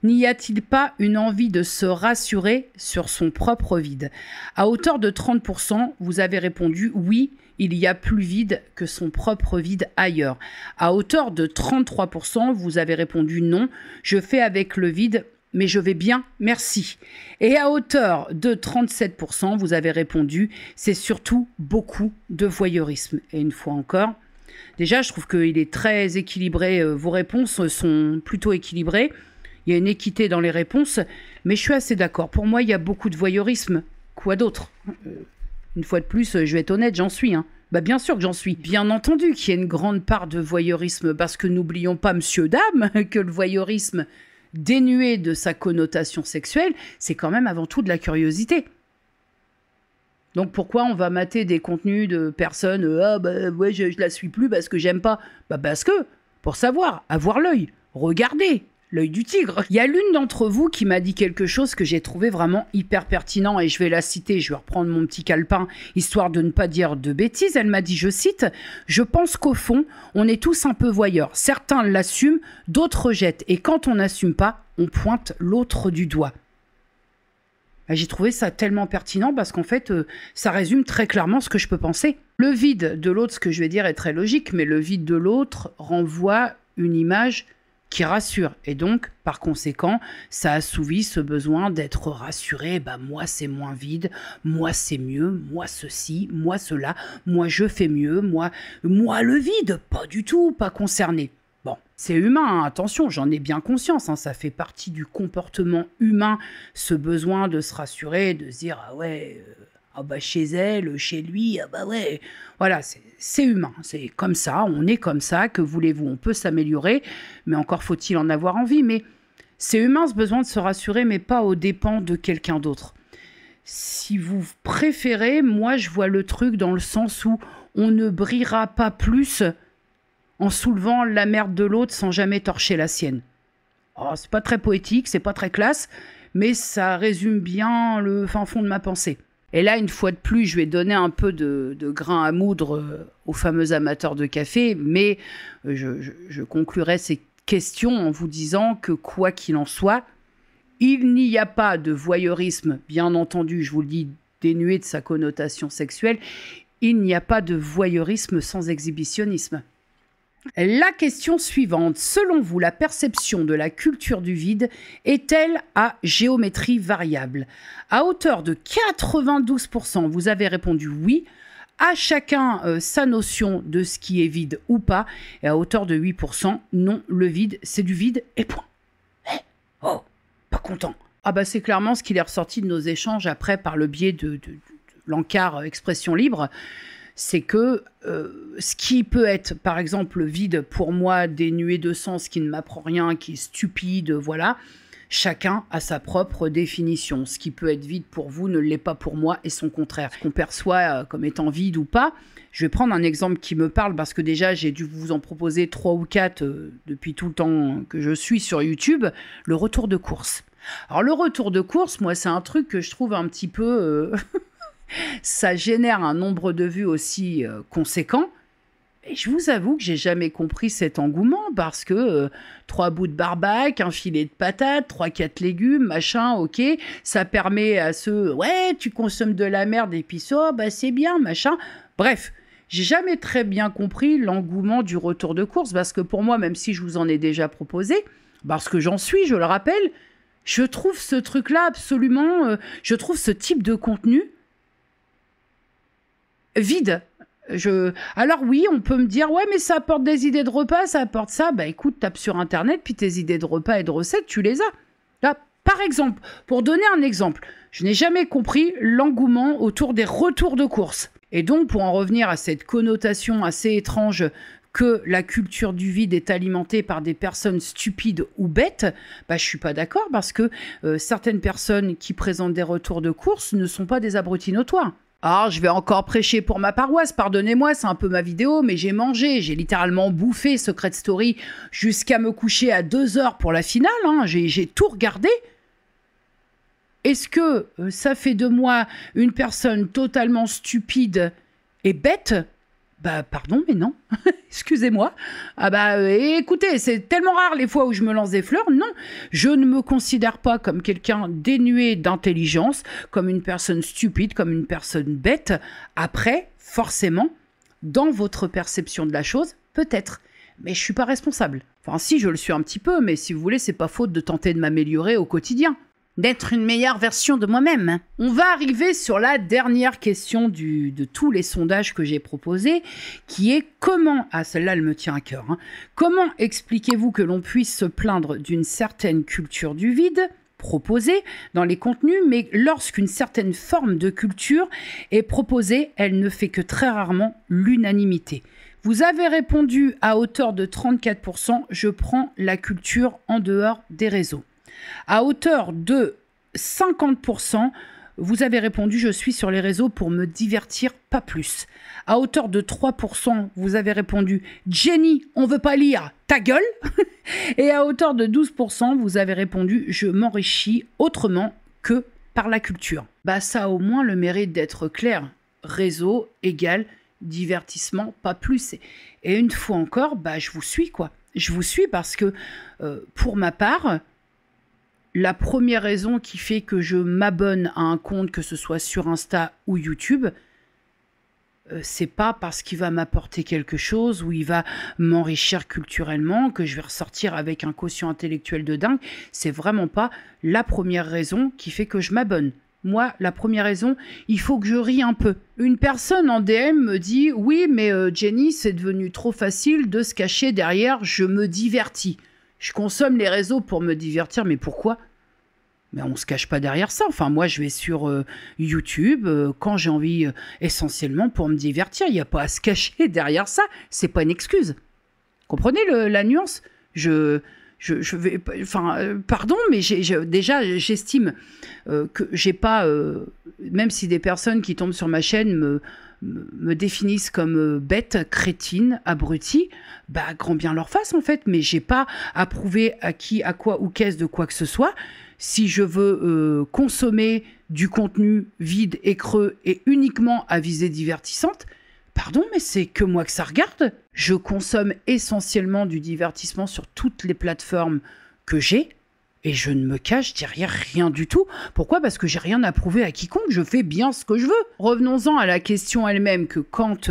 n'y a-t-il pas une envie de se rassurer sur son propre vide? À hauteur de 30%, vous avez répondu oui, il y a plus vide que son propre vide ailleurs. À hauteur de 33%, vous avez répondu non, je fais avec le vide, mais je vais bien, merci. Et à hauteur de 37%, vous avez répondu c'est surtout beaucoup de voyeurisme. Et une fois encore, déjà, je trouve qu'il est très équilibré. Vos réponses sont plutôt équilibrées. Il y a une équité dans les réponses, mais je suis assez d'accord. Pour moi, il y a beaucoup de voyeurisme. Quoi d'autre? Une fois de plus, je vais être honnête, j'en suis. Bien sûr que j'en suis. Bien entendu qu'il y a une grande part de voyeurisme, parce que n'oublions pas, monsieur, dame, que le voyeurisme dénué de sa connotation sexuelle, c'est quand même avant tout de la curiosité. Donc pourquoi on va mater des contenus de personnes ouais, je la suis plus parce que j'aime pas? Parce que, pour savoir, avoir l'œil, regarder. L'œil du tigre. Il y a l'une d'entre vous qui m'a dit quelque chose que j'ai trouvé vraiment hyper pertinent et je vais la citer, je vais reprendre mon petit calepin, histoire de ne pas dire de bêtises. Elle m'a dit, je cite, « Je pense qu'au fond, on est tous un peu voyeurs. Certains l'assument, d'autres rejettent. Et quand on n'assume pas, on pointe l'autre du doigt. » J'ai trouvé ça tellement pertinent parce qu'en fait, ça résume très clairement ce que je peux penser. Le vide de l'autre, ce que je vais dire est très logique, mais le vide de l'autre renvoie une image qui rassure. Et donc, par conséquent, ça assouvit ce besoin d'être rassuré. Moi, c'est moins vide. Moi, c'est mieux. Moi, ceci. Moi, cela. Moi, je fais mieux. Moi, le vide. Pas du tout. Pas concerné. Bon, c'est humain. Attention, j'en ai bien conscience. Ça fait partie du comportement humain. Ce besoin de se rassurer, de se dire, ah ouais... chez elle, chez lui, ouais. Voilà, c'est humain, c'est comme ça, on est comme ça, que voulez-vous, on peut s'améliorer, mais encore faut-il en avoir envie. Mais c'est humain ce besoin de se rassurer, mais pas aux dépens de quelqu'un d'autre. Si vous préférez, moi je vois le truc dans le sens où on ne brillera pas plus en soulevant la merde de l'autre sans jamais torcher la sienne. Oh, c'est pas très poétique, c'est pas très classe, mais ça résume bien le fin fond de ma pensée. Et là, une fois de plus, je vais donner un peu de grain à moudre aux fameux amateurs de café, mais je conclurai ces questions en vous disant que quoi qu'il en soit, il n'y a pas de voyeurisme, bien entendu, je vous le dis, dénué de sa connotation sexuelle, il n'y a pas de voyeurisme sans exhibitionnisme. La question suivante. Selon vous, la perception de la culture du vide est-elle à géométrie variable? À hauteur de 92%, vous avez répondu oui. À chacun sa notion de ce qui est vide ou pas. Et à hauteur de 8%, non, le vide, c'est du vide et point. Oh, pas content. C'est clairement ce qu'il est ressorti de nos échanges après par le biais de l'encart expression libre. C'est que ce qui peut être, par exemple, vide pour moi, dénué de sens, qui ne m'apprend rien, qui est stupide, voilà, chacun a sa propre définition. Ce qui peut être vide pour vous ne l'est pas pour moi et son contraire. Ce qu'on perçoit comme étant vide ou pas, je vais prendre un exemple qui me parle parce que déjà, j'ai dû vous en proposer 3 ou 4 depuis tout le temps que je suis sur YouTube, le retour de course. Alors, le retour de course, moi, c'est un truc que je trouve un petit peu... ça génère un nombre de vues aussi conséquent. Et je vous avoue que j'ai jamais compris cet engouement parce que 3 bouts de barbac, un filet de patates, 3-4 légumes, machin, ok, ça permet à ceux, ouais, tu consommes de la merde et puis ça, c'est bien, machin. Bref, j'ai jamais très bien compris l'engouement du retour de course parce que pour moi, même si je vous en ai déjà proposé, parce que j'en suis, je le rappelle, je trouve ce truc-là absolument... je trouve ce type de contenu vide. Alors oui, on peut me dire, ouais, mais ça apporte des idées de repas, ça apporte ça. Bah écoute, tape sur Internet, puis tes idées de repas et de recettes, tu les as. Là, par exemple, pour donner un exemple, je n'ai jamais compris l'engouement autour des retours de course. Et donc, pour en revenir à cette connotation assez étrange que la culture du vide est alimentée par des personnes stupides ou bêtes, bah, je suis pas d'accord parce que certaines personnes qui présentent des retours de course ne sont pas des abrutis notoires. Alors, je vais encore prêcher pour ma paroisse, pardonnez-moi, c'est un peu ma vidéo, mais j'ai mangé, j'ai littéralement bouffé Secret Story jusqu'à me coucher à 2 heures pour la finale, hein, j'ai tout regardé. Est-ce que ça fait de moi une personne totalement stupide et bête ? Bah pardon, mais non, excusez-moi. Ah bah écoutez, c'est tellement rare les fois où je me lance des fleurs. Non, je ne me considère pas comme quelqu'un dénué d'intelligence, comme une personne stupide, comme une personne bête. Après, forcément, dans votre perception de la chose, peut-être. Mais je suis pas responsable. Enfin si, je le suis un petit peu, mais si vous voulez, c'est pas faute de tenter de m'améliorer au quotidien. D'être une meilleure version de moi-même. On va arriver sur la dernière question de tous les sondages que j'ai proposés, qui est comment, ah celle-là elle me tient à cœur, comment expliquez-vous que l'on puisse se plaindre d'une certaine culture du vide proposée dans les contenus, mais lorsqu'une certaine forme de culture est proposée, elle ne fait que très rarement l'unanimité. Vous avez répondu à hauteur de 34%, je prends la culture en dehors des réseaux. À hauteur de 50%, vous avez répondu « Je suis sur les réseaux pour me divertir, pas plus ». À hauteur de 3%, vous avez répondu « Jenny, on veut pas lire, ta gueule ». Et à hauteur de 12%, vous avez répondu « Je m'enrichis autrement que par la culture ». Bah ça a au moins le mérite d'être clair. Réseau égale divertissement, pas plus. Et une fois encore, bah je vous suis quoi. Je vous suis parce que pour ma part... La première raison qui fait que je m'abonne à un compte, que ce soit sur Insta ou YouTube, c'est pas parce qu'il va m'apporter quelque chose ou il va m'enrichir culturellement, que je vais ressortir avec un quotient intellectuel de dingue. C'est vraiment pas la première raison qui fait que je m'abonne. Moi, la première raison, il faut que je rie un peu. Une personne en DM me dit « Oui, mais Jenny, c'est devenu trop facile de se cacher derrière « je me divertis ». Je consomme les réseaux pour me divertir, mais pourquoi ? Mais on ne se cache pas derrière ça. Enfin, moi, je vais sur YouTube quand j'ai envie, essentiellement pour me divertir. Il n'y a pas à se cacher derrière ça. C'est pas une excuse. Comprenez la nuance ? Je vais... Enfin, pardon, mais déjà, j'estime que j'ai pas... même si des personnes qui tombent sur ma chaîne me définissent comme bête, crétine, abrutie, bah grand bien leur face en fait, mais j'ai pas à prouver à qui, à quoi ou qu'est-ce de quoi que ce soit. Si je veux consommer du contenu vide et creux et uniquement à visée divertissante, pardon, mais c'est que moi que ça regarde. Je consomme essentiellement du divertissement sur toutes les plateformes que j'ai. Et je ne me cache derrière rien du tout. Pourquoi ? Parce que j'ai rien à prouver à quiconque. Je fais bien ce que je veux. Revenons-en à la question elle-même, que quand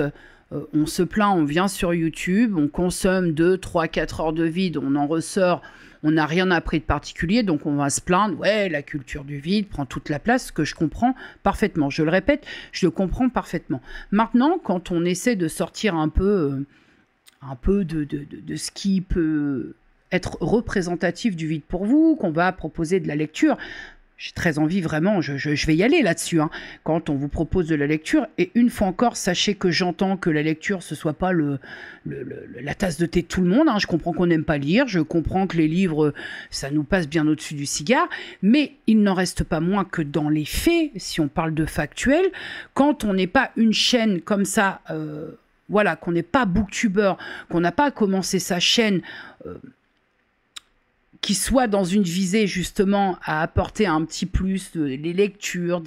on se plaint, on vient sur YouTube, on consomme 2, 3, 4 heures de vide, on en ressort, on n'a rien appris de particulier, donc on va se plaindre, ouais, la culture du vide prend toute la place, ce que je comprends parfaitement. Je le répète, je le comprends parfaitement. Maintenant, quand on essaie de sortir un peu de ce qui peut... être représentatif du vide pour vous, qu'on va proposer de la lecture. J'ai très envie, vraiment, je vais y aller là-dessus. Quand on vous propose de la lecture, et une fois encore, sachez que j'entends que la lecture, ce soit pas la tasse de thé de tout le monde. Je comprends qu'on n'aime pas lire, je comprends que les livres, ça nous passe bien au-dessus du cigare, mais il n'en reste pas moins que dans les faits, si on parle de factuel, quand on n'est pas une chaîne comme ça, voilà, qu'on n'est pas booktuber, qu'on n'a pas commencé sa chaîne... qui soit dans une visée justement à apporter un petit plus, les lectures,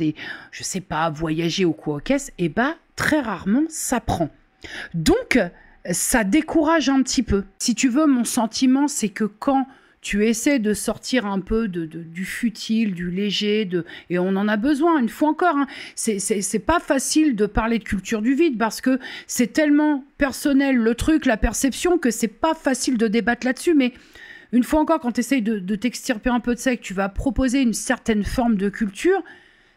je sais pas, voyager ou quoi qu'est-ce, et bah très rarement ça prend. Donc ça décourage un petit peu. Si tu veux, mon sentiment, c'est que quand tu essaies de sortir un peu du futile, du léger, et on en a besoin, une fois encore, c'est pas facile de parler de culture du vide parce que c'est tellement personnel le truc, la perception, que c'est pas facile de débattre là-dessus, mais Une fois encore, quand tu essayes de t'extirper un peu de ça et que tu vas proposer une certaine forme de culture,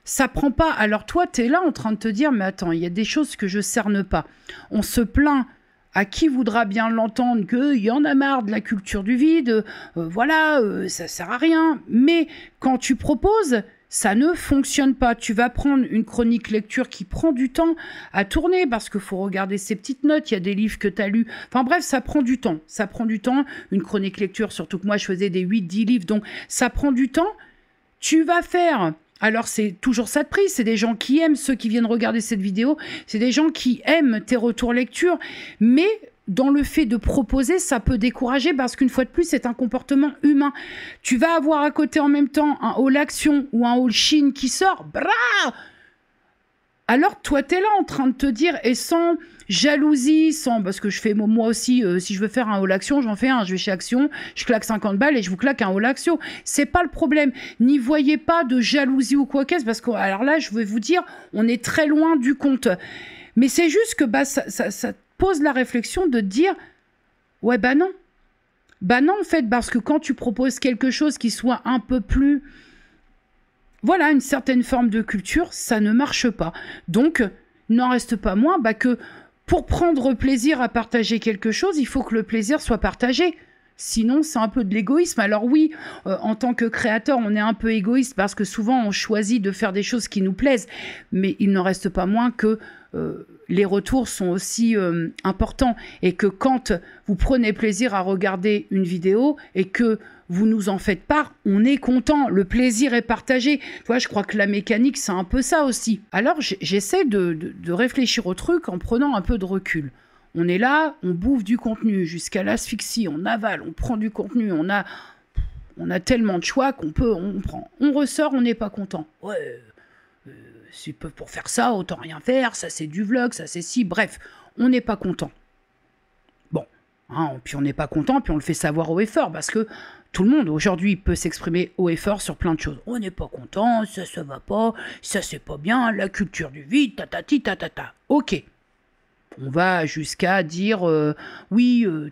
ça prend pas. Alors toi, tu es là en train de te dire, mais attends, il y a des choses que je cerne pas. On se plaint à qui voudra bien l'entendre qu'il y en a marre de la culture du vide, ça sert à rien. Mais quand tu proposes, ça ne fonctionne pas. Tu vas prendre une chronique lecture qui prend du temps à tourner parce qu'il faut regarder ses petites notes, il y a des livres que tu as lus. Enfin bref, ça prend du temps. Ça prend du temps. Une chronique lecture, surtout que moi je faisais des 8-10 livres, donc ça prend du temps. Tu vas faire... Alors, c'est toujours ça de prix, c'est des gens qui aiment, ceux qui viennent regarder cette vidéo, c'est des gens qui aiment tes retours lecture, mais dans le fait de proposer, ça peut décourager parce qu'une fois de plus, c'est un comportement humain. Tu vas avoir à côté en même temps un haul action ou un haul Chine qui sort, alors toi, tu es là en train de te dire, et sans jalousie, parce que je fais moi aussi, si je veux faire un haul action, j'en fais un, je vais chez Action, je claque 50 balles et je vous claque un haul action. C'est pas le problème. N'y voyez pas de jalousie ou quoi qu'est-ce, parce que, alors là, je vais vous dire, on est très loin du compte. Mais c'est juste que ça pose la réflexion de dire, ouais, non, en fait, parce que quand tu proposes quelque chose qui soit un peu plus... Voilà, une certaine forme de culture, ça ne marche pas. Donc, n'en reste pas moins que pour prendre plaisir à partager quelque chose, il faut que le plaisir soit partagé. Sinon, c'est un peu de l'égoïsme. Alors oui, en tant que créateur, on est un peu égoïste parce que souvent, on choisit de faire des choses qui nous plaisent. Mais il n'en reste pas moins que les retours sont aussi importants. Et que quand vous prenez plaisir à regarder une vidéo et que vous nous en faites part, on est content, le plaisir est partagé. Tu vois, je crois que la mécanique, c'est un peu ça aussi. Alors, j'essaie de réfléchir au truc en prenant un peu de recul. On est là, on bouffe du contenu jusqu'à l'asphyxie, on avale, on prend du contenu, on a tellement de choix on prend. On ressort, on n'est pas content. Ouais, pour faire ça, autant rien faire, ça c'est du vlog, ça c'est ci, bref, on n'est pas content. Bon, puis on n'est pas content, puis on le fait savoir haut et fort, parce que tout le monde aujourd'hui peut s'exprimer haut et fort sur plein de choses. On n'est pas content, ça va pas, ça c'est pas bien, la culture du vide, tatati tatata. Ok. On va jusqu'à dire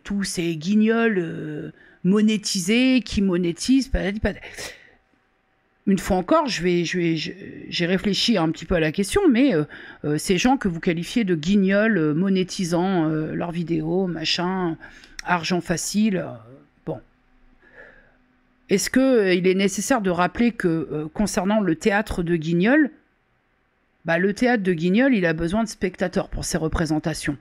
tous ces guignols monétisés qui monétisent, patati patata. Une fois encore, j'ai réfléchi un petit peu à la question, mais ces gens que vous qualifiez de guignols monétisant leurs vidéos, machin, argent facile, bon. Est-ce qu'il est nécessaire de rappeler que concernant le théâtre de Guignol, le théâtre de Guignol, il a besoin de spectateurs pour ses représentations.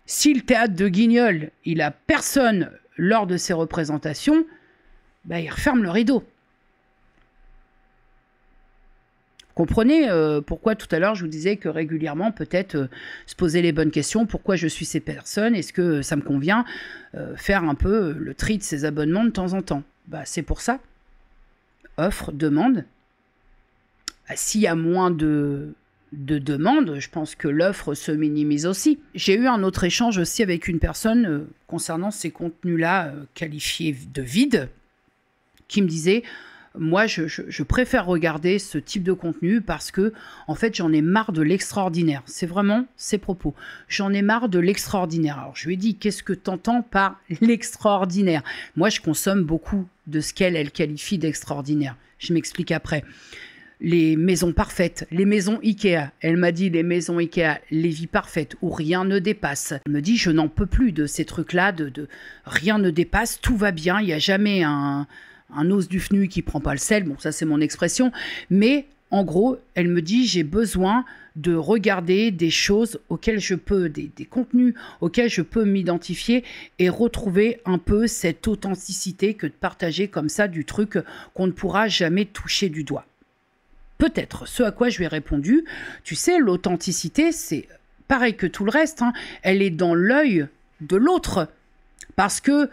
Si le théâtre de Guignol, il a personne lors de ses représentations, il referme le rideau. Comprenez pourquoi tout à l'heure je vous disais que régulièrement peut-être se poser les bonnes questions, pourquoi je suis ces personnes, est-ce que ça me convient, faire un peu le tri de ces abonnements de temps en temps. C'est pour ça. Offre, demande. S'il y a moins de demandes, je pense que l'offre se minimise aussi. J'ai eu un autre échange aussi avec une personne concernant ces contenus-là qualifiés de vides, qui me disait... Moi, je préfère regarder ce type de contenu parce que, en fait, j'en ai marre de l'extraordinaire. C'est vraiment ses propos. J'en ai marre de l'extraordinaire. Alors, je lui ai dit, qu'est-ce que tu entends par l'extraordinaire? Moi, je consomme beaucoup de ce qu'elle qualifie d'extraordinaire. Je m'explique après. Les maisons parfaites, les maisons Ikea. Elle m'a dit les maisons Ikea, les vies parfaites où rien ne dépasse. Elle me dit, je n'en peux plus de ces trucs-là, de rien ne dépasse, tout va bien, il n'y a jamais un os du fenu qui prend pas le sel, bon ça c'est mon expression, mais en gros, elle me dit j'ai besoin de regarder des choses auxquelles je peux, des contenus auxquels je peux m'identifier et retrouver un peu cette authenticité que de partager comme ça du truc qu'on ne pourra jamais toucher du doigt. Peut-être, ce à quoi je lui ai répondu, tu sais, l'authenticité c'est pareil que tout le reste, elle est dans l'œil de l'autre, parce que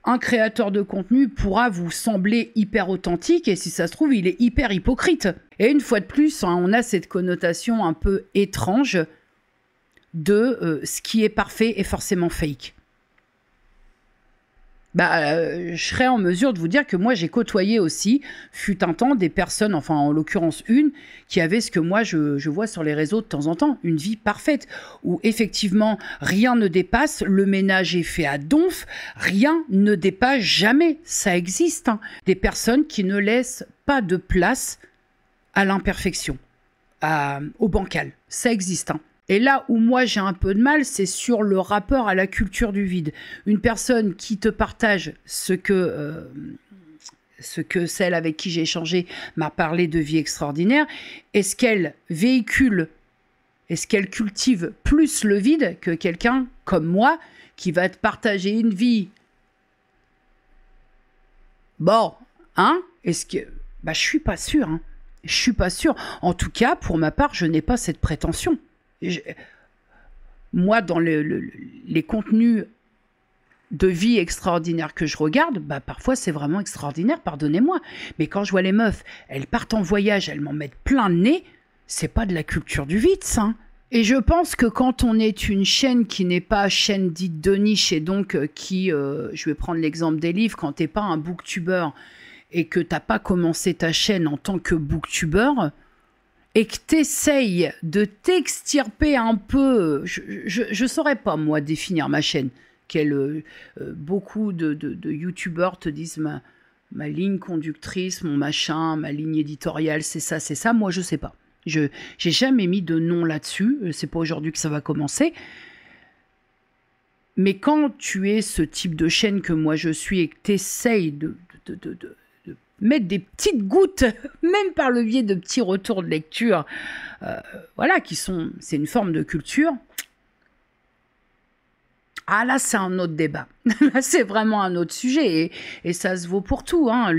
un créateur de contenu pourra vous sembler hyper authentique et si ça se trouve, il est hyper hypocrite. Et une fois de plus, on a cette connotation un peu étrange de ce qui est parfait est forcément fake. je serais en mesure de vous dire que moi, j'ai côtoyé aussi, fut un temps, des personnes, enfin en l'occurrence une, qui avait ce que moi je vois sur les réseaux de temps en temps, une vie parfaite, où effectivement rien ne dépasse, le ménage est fait à donf, rien ne dépasse jamais, ça existe. Hein. Des personnes qui ne laissent pas de place à l'imperfection, au bancal, ça existe. Hein. Et là où moi j'ai un peu de mal, c'est sur le rapport à la culture du vide. Une personne qui te partage ce que celle avec qui j'ai échangé m'a parlé de vie extraordinaire, est-ce qu'elle véhicule, est-ce qu'elle cultive plus le vide que quelqu'un comme moi qui va te partager une vie? Bon, hein? Est-ce que... je suis pas sûre, hein. Je suis pas sûre. En tout cas, pour ma part, je n'ai pas cette prétention. Moi, dans les contenus de vie extraordinaire que je regarde, parfois c'est vraiment extraordinaire, pardonnez-moi. Mais quand je vois les meufs, elles partent en voyage, elles m'en mettent plein le nez, c'est pas de la culture du vide, ça. Et je pense que quand on est une chaîne qui n'est pas chaîne dite de niche, et donc je vais prendre l'exemple des livres, quand t'es pas un booktuber et que t'as pas commencé ta chaîne en tant que booktuber, et que tu essayes de t'extirper un peu, je ne saurais pas, moi, définir ma chaîne. Beaucoup de youtubeurs te disent ma ligne conductrice, mon machin, ma ligne éditoriale, c'est ça. Moi, je ne sais pas. Je n'ai jamais mis de nom là-dessus. C'est pas aujourd'hui que ça va commencer. Mais quand tu es ce type de chaîne que moi je suis et que tu essayes de mettre des petites gouttes, même par le biais de petits retours de lecture, c'est une forme de culture. Ah là, c'est un autre débat. Là, c'est vraiment un autre sujet et ça se vaut pour tout. Hein.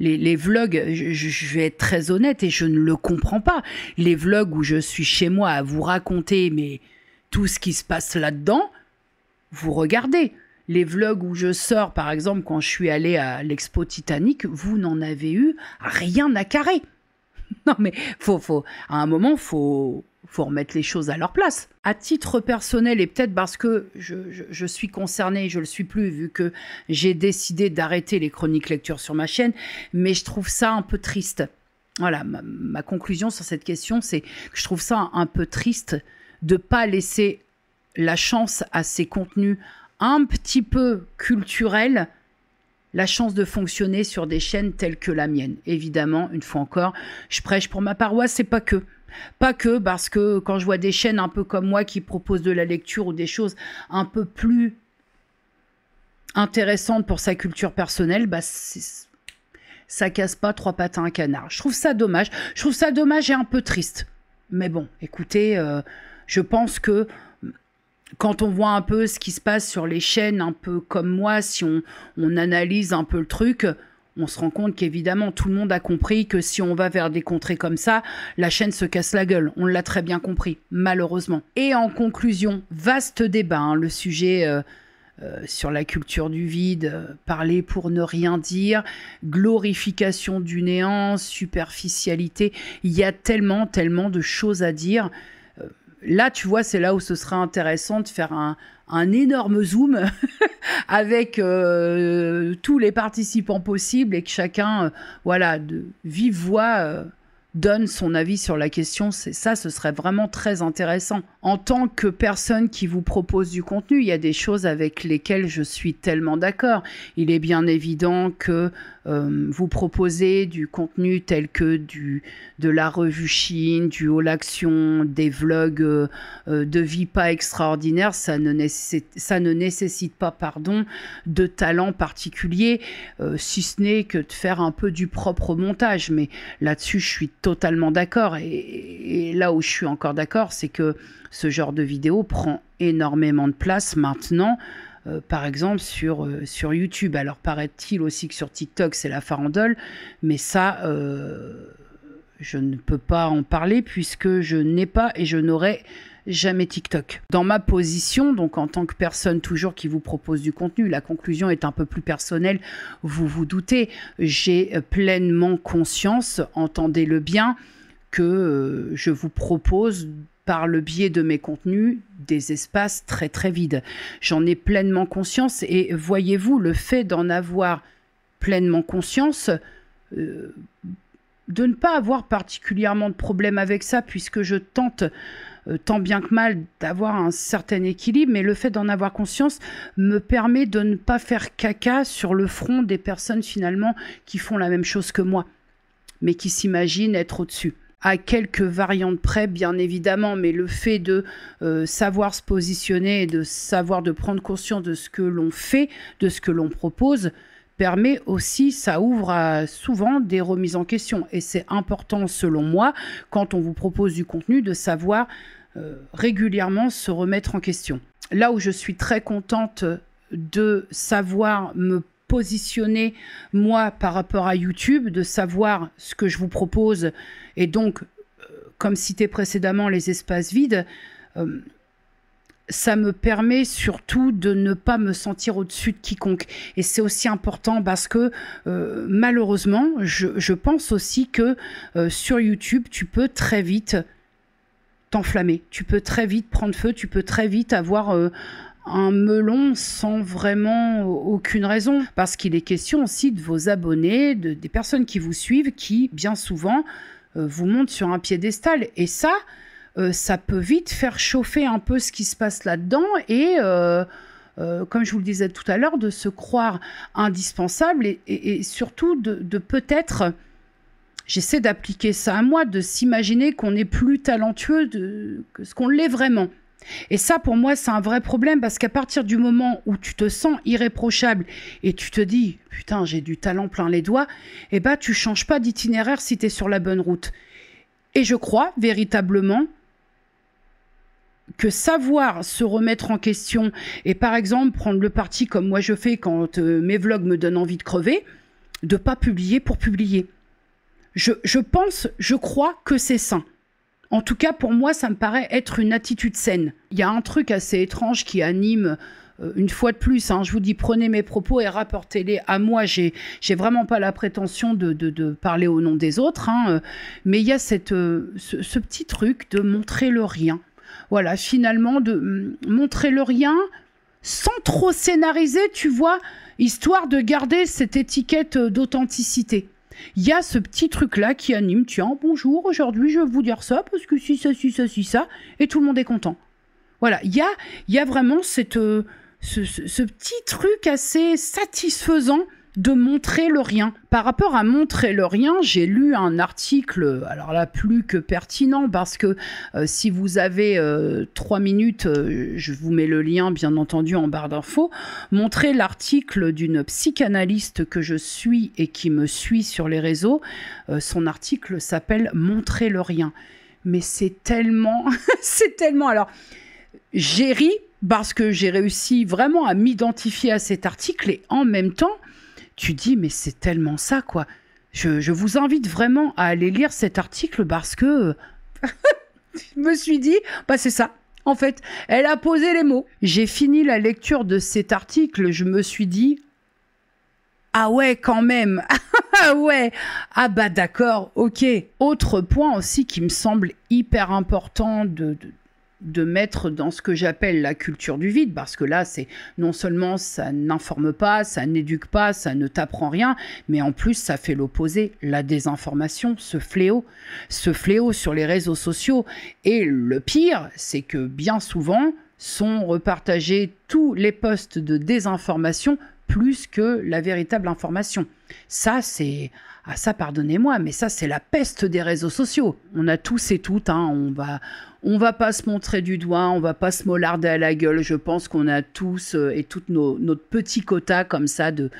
Les vlogs, je vais être très honnête et je ne le comprends pas. Les vlogs où je suis chez moi à vous raconter tout ce qui se passe là-dedans, vous regardez. Les vlogs où je sors, par exemple, quand je suis allée à l'Expo Titanic, vous n'en avez eu rien à carrer. Non, mais à un moment, faut remettre les choses à leur place. À titre personnel, et peut-être parce que je suis concernée, je ne le suis plus, vu que j'ai décidé d'arrêter les chroniques lecture sur ma chaîne, mais je trouve ça un peu triste. Voilà, ma conclusion sur cette question, c'est que je trouve ça un peu triste de ne pas laisser la chance à ces contenus un petit peu culturel, la chance de fonctionner sur des chaînes telles que la mienne. Évidemment, une fois encore, je prêche pour ma paroisse, c'est pas que. Pas que parce que quand je vois des chaînes un peu comme moi qui proposent de la lecture ou des choses un peu plus intéressantes pour sa culture personnelle, ça casse pas trois pattes à un canard. Je trouve ça dommage. Je trouve ça dommage et un peu triste. Mais bon, écoutez, je pense que quand on voit un peu ce qui se passe sur les chaînes, un peu comme moi, si on analyse un peu le truc, on se rend compte qu'évidemment, tout le monde a compris que si on va vers des contrées comme ça, la chaîne se casse la gueule. On l'a très bien compris, malheureusement. Et en conclusion, vaste débat, hein, le sujet sur la culture du vide, parler pour ne rien dire, glorification du néant, superficialité. Il y a tellement de choses à dire. Là, tu vois, c'est là où ce sera intéressant de faire un énorme zoom avec tous les participants possibles et que chacun, de vive voix, donne son avis sur la question. Ce serait vraiment très intéressant. En tant que personne qui vous propose du contenu, il y a des choses avec lesquelles je suis tellement d'accord. Il est bien évident que vous proposez du contenu tel que de la revue Chine, du Haul Action, des vlogs de vie pas extraordinaire, ça ne nécessite pas de talent particulier, si ce n'est que de faire un peu du propre montage. Mais là-dessus, je suis totalement d'accord. Et là où je suis encore d'accord, c'est que ce genre de vidéo prend énormément de place maintenant. Par exemple sur YouTube. Alors paraît-il aussi que sur TikTok c'est la farandole, mais ça je ne peux pas en parler puisque je n'ai pas et je n'aurai jamais TikTok. Dans ma position, donc en tant que personne toujours qui vous propose du contenu, la conclusion est un peu plus personnelle, vous vous doutez, j'ai pleinement conscience, entendez-le bien, que je vous propose par le biais de mes contenus, des espaces très très vides. J'en ai pleinement conscience et voyez-vous, le fait d'en avoir pleinement conscience, de ne pas avoir particulièrement de problème avec ça, puisque je tente tant bien que mal d'avoir un certain équilibre, mais le fait d'en avoir conscience me permet de ne pas faire caca sur le front des personnes finalement qui font la même chose que moi, mais qui s'imaginent être au-dessus. À quelques variantes près, bien évidemment, mais le fait de savoir se positionner et de prendre conscience de ce que l'on fait, de ce que l'on propose, permet aussi, ça ouvre souvent des remises en question. Et c'est important, selon moi, quand on vous propose du contenu, de savoir régulièrement se remettre en question. Là où je suis très contente de savoir me positionner, moi, par rapport à YouTube, de savoir ce que je vous propose, et donc, comme cité précédemment, les espaces vides, ça me permet surtout de ne pas me sentir au-dessus de quiconque. Et c'est aussi important parce que malheureusement, je pense aussi que sur YouTube, tu peux très vite t'enflammer. Tu peux très vite prendre feu, tu peux très vite avoir un melon sans vraiment aucune raison. Parce qu'il est question aussi de vos abonnés, des personnes qui vous suivent, qui bien souvent vous montent sur un piédestal. Et ça... ça peut vite faire chauffer un peu ce qui se passe là-dedans et, comme je vous le disais tout à l'heure, de se croire indispensable et surtout de peut-être, j'essaie d'appliquer ça à moi, de s'imaginer qu'on est plus talentueux que ce qu'on l'est vraiment. Et ça, pour moi, c'est un vrai problème parce qu'à partir du moment où tu te sens irréprochable et tu te dis « Putain, j'ai du talent plein les doigts », eh ben, tu changes pas d'itinéraire si tu es sur la bonne route. Et je crois véritablement que savoir se remettre en question et par exemple prendre le parti comme moi je fais quand mes vlogs me donnent envie de crever, de pas publier pour publier. Je crois que c'est sain. En tout cas, pour moi, ça me paraît être une attitude saine. Il y a un truc assez étrange qui anime, une fois de plus, hein, je vous dis, prenez mes propos et rapportez-les à moi. J'ai vraiment pas la prétention de parler au nom des autres, hein, mais il y a ce petit truc de montrer le rien. Voilà, finalement, de montrer le rien sans trop scénariser, tu vois, histoire de garder cette étiquette d'authenticité. Il y a ce petit truc-là qui anime, tiens, bonjour, aujourd'hui je vais vous dire ça, parce que si ça, et tout le monde est content. Voilà, il y a vraiment ce petit truc assez satisfaisant de montrer le rien. Par rapport à montrer le rien, j'ai lu un article, alors là, plus que pertinent, parce que si vous avez 3 minutes, je vous mets le lien, bien entendu, en barre d'infos, montrer l'article d'une psychanalyste que je suis et qui me suit sur les réseaux. Son article s'appelle « Montrer le rien ». Mais c'est tellement... c'est tellement... Alors, j'ai ri parce que j'ai réussi vraiment à m'identifier à cet article et en même temps, tu dis, mais c'est tellement ça, quoi. Je vous invite vraiment à aller lire cet article parce que je me suis dit, bah c'est ça. En fait, elle a posé les mots. J'ai fini la lecture de cet article, je me suis dit, ah ouais, quand même. Ah ouais. Ah bah d'accord, ok. Autre point aussi qui me semble hyper important de mettre dans ce que j'appelle la culture du vide, parce que là, c'est non seulement ça n'informe pas, ça n'éduque pas, ça ne t'apprend rien, mais en plus, ça fait l'opposé, la désinformation, ce fléau sur les réseaux sociaux. Et le pire, c'est que bien souvent, sont repartagés tous les posts de désinformation plus que la véritable information. Ça, c'est... Ah ça, pardonnez-moi, mais ça, c'est la peste des réseaux sociaux. On a tous et toutes, hein, on va pas se montrer du doigt, on va pas se mollarder à la gueule. Je pense qu'on a tous et toutes notre petit quota comme ça de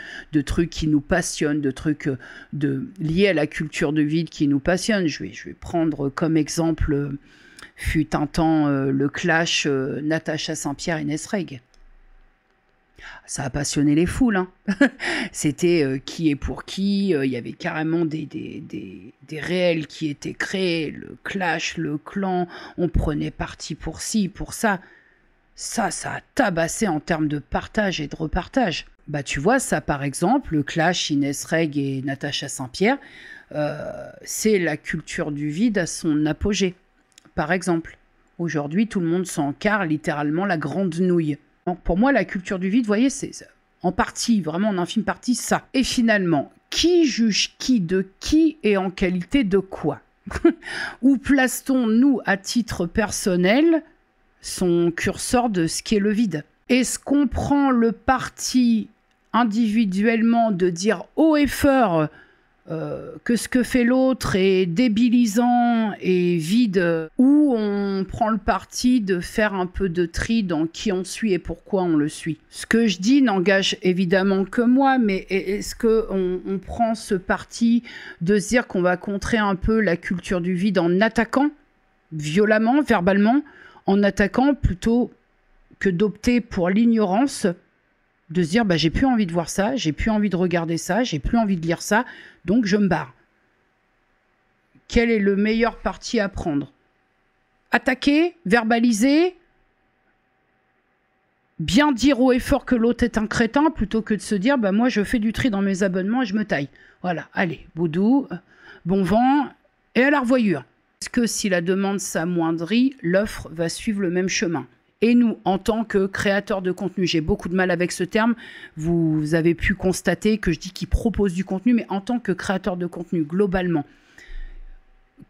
trucs qui nous passionnent, de trucs liés à la culture du vide qui nous passionnent. Je vais prendre comme exemple, fut un temps, le clash Natacha Saint-Pierre et Inès Reg. Ça a passionné les foules, hein. C'était qui est pour qui, il y avait carrément des réels qui étaient créés, le clash, le clan, on prenait parti pour ci, pour ça. Ça a tabassé en termes de partage et de repartage. Bah tu vois, ça par exemple, le clash Inès Reg et Natacha Saint-Pierre, c'est la culture du vide à son apogée, par exemple. Aujourd'hui, tout le monde s'en carre littéralement la grande nouille. Donc pour moi, la culture du vide, vous voyez, c'est en partie, vraiment en infime partie, ça. Et finalement, qui juge qui de qui et en qualité de quoi? Où place-t-on, nous, à titre personnel, son curseur de ce qui est le vide? Est-ce qu'on prend le parti individuellement de dire haut et fort que ce que fait l'autre est débilisant et vide, ou on prend le parti de faire un peu de tri dans qui on suit et pourquoi on le suit? Ce que je dis n'engage évidemment que moi, mais est-ce qu'on prend ce parti de se dire qu'on va contrer un peu la culture du vide en attaquant violemment, verbalement, en attaquant plutôt que d'opter pour l'ignorance, de se dire bah, j'ai plus envie de voir ça, j'ai plus envie de regarder ça, j'ai plus envie de lire ça, donc je me barre. Quel est le meilleur parti à prendre? Attaquer, verbaliser, bien dire haut et fort que l'autre est un crétin, plutôt que de se dire bah, moi je fais du tri dans mes abonnements et je me taille. Voilà, allez, boudou, bon vent et à la revoyure. Est-ce que si la demande s'amoindrit, l'offre va suivre le même chemin? Et nous, en tant que créateurs de contenu, j'ai beaucoup de mal avec ce terme, vous avez pu constater que je dis qu'ils proposent du contenu, mais en tant que créateurs de contenu, globalement,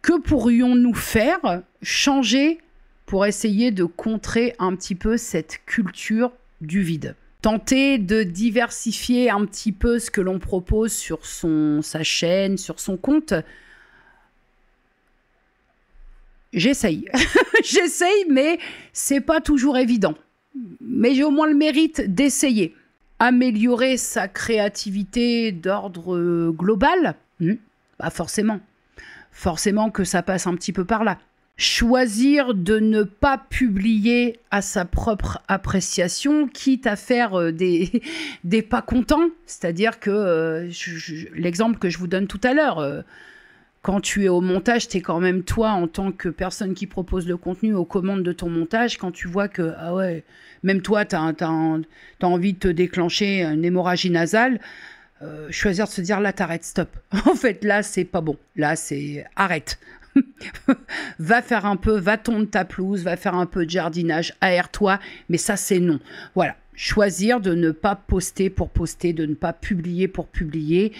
que pourrions-nous faire, changer pour essayer de contrer un petit peu cette culture du vide? Tenter de diversifier un petit peu ce que l'on propose sur sa chaîne, sur son compte. J'essaye. J'essaye, mais c'est pas toujours évident. Mais j'ai au moins le mérite d'essayer. Améliorer sa créativité d'ordre global, bah forcément. Forcément que ça passe un petit peu par là. Choisir de ne pas publier à sa propre appréciation, quitte à faire des pas contents. C'est-à-dire que l'exemple que je vous donne tout à l'heure, quand tu es au montage, tu es quand même toi, en tant que personne qui propose le contenu, aux commandes de ton montage. Quand tu vois que, ah ouais, même toi, tu as envie de te déclencher une hémorragie nasale, choisir de se dire, là, t'arrêtes, stop. En fait, là, c'est pas bon. Là, c'est arrête. Va faire un peu, va tondre ta pelouse, va faire un peu de jardinage, aère-toi, mais ça, c'est non. Voilà. Choisir de ne pas poster pour poster, de ne pas publier pour publier.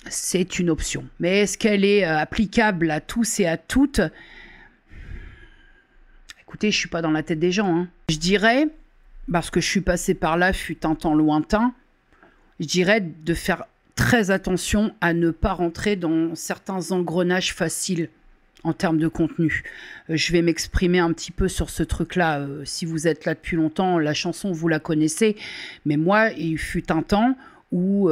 C'est une option. Mais est-ce qu'elle est applicable à tous et à toutes? Écoutez, je ne suis pas dans la tête des gens. Hein. Je dirais, parce que je suis passée par là, fut un temps lointain, je dirais de faire très attention à ne pas rentrer dans certains engrenages faciles en termes de contenu. Je vais m'exprimer un petit peu sur ce truc-là. Si vous êtes là depuis longtemps, la chanson, vous la connaissez. Mais moi, il fut un temps où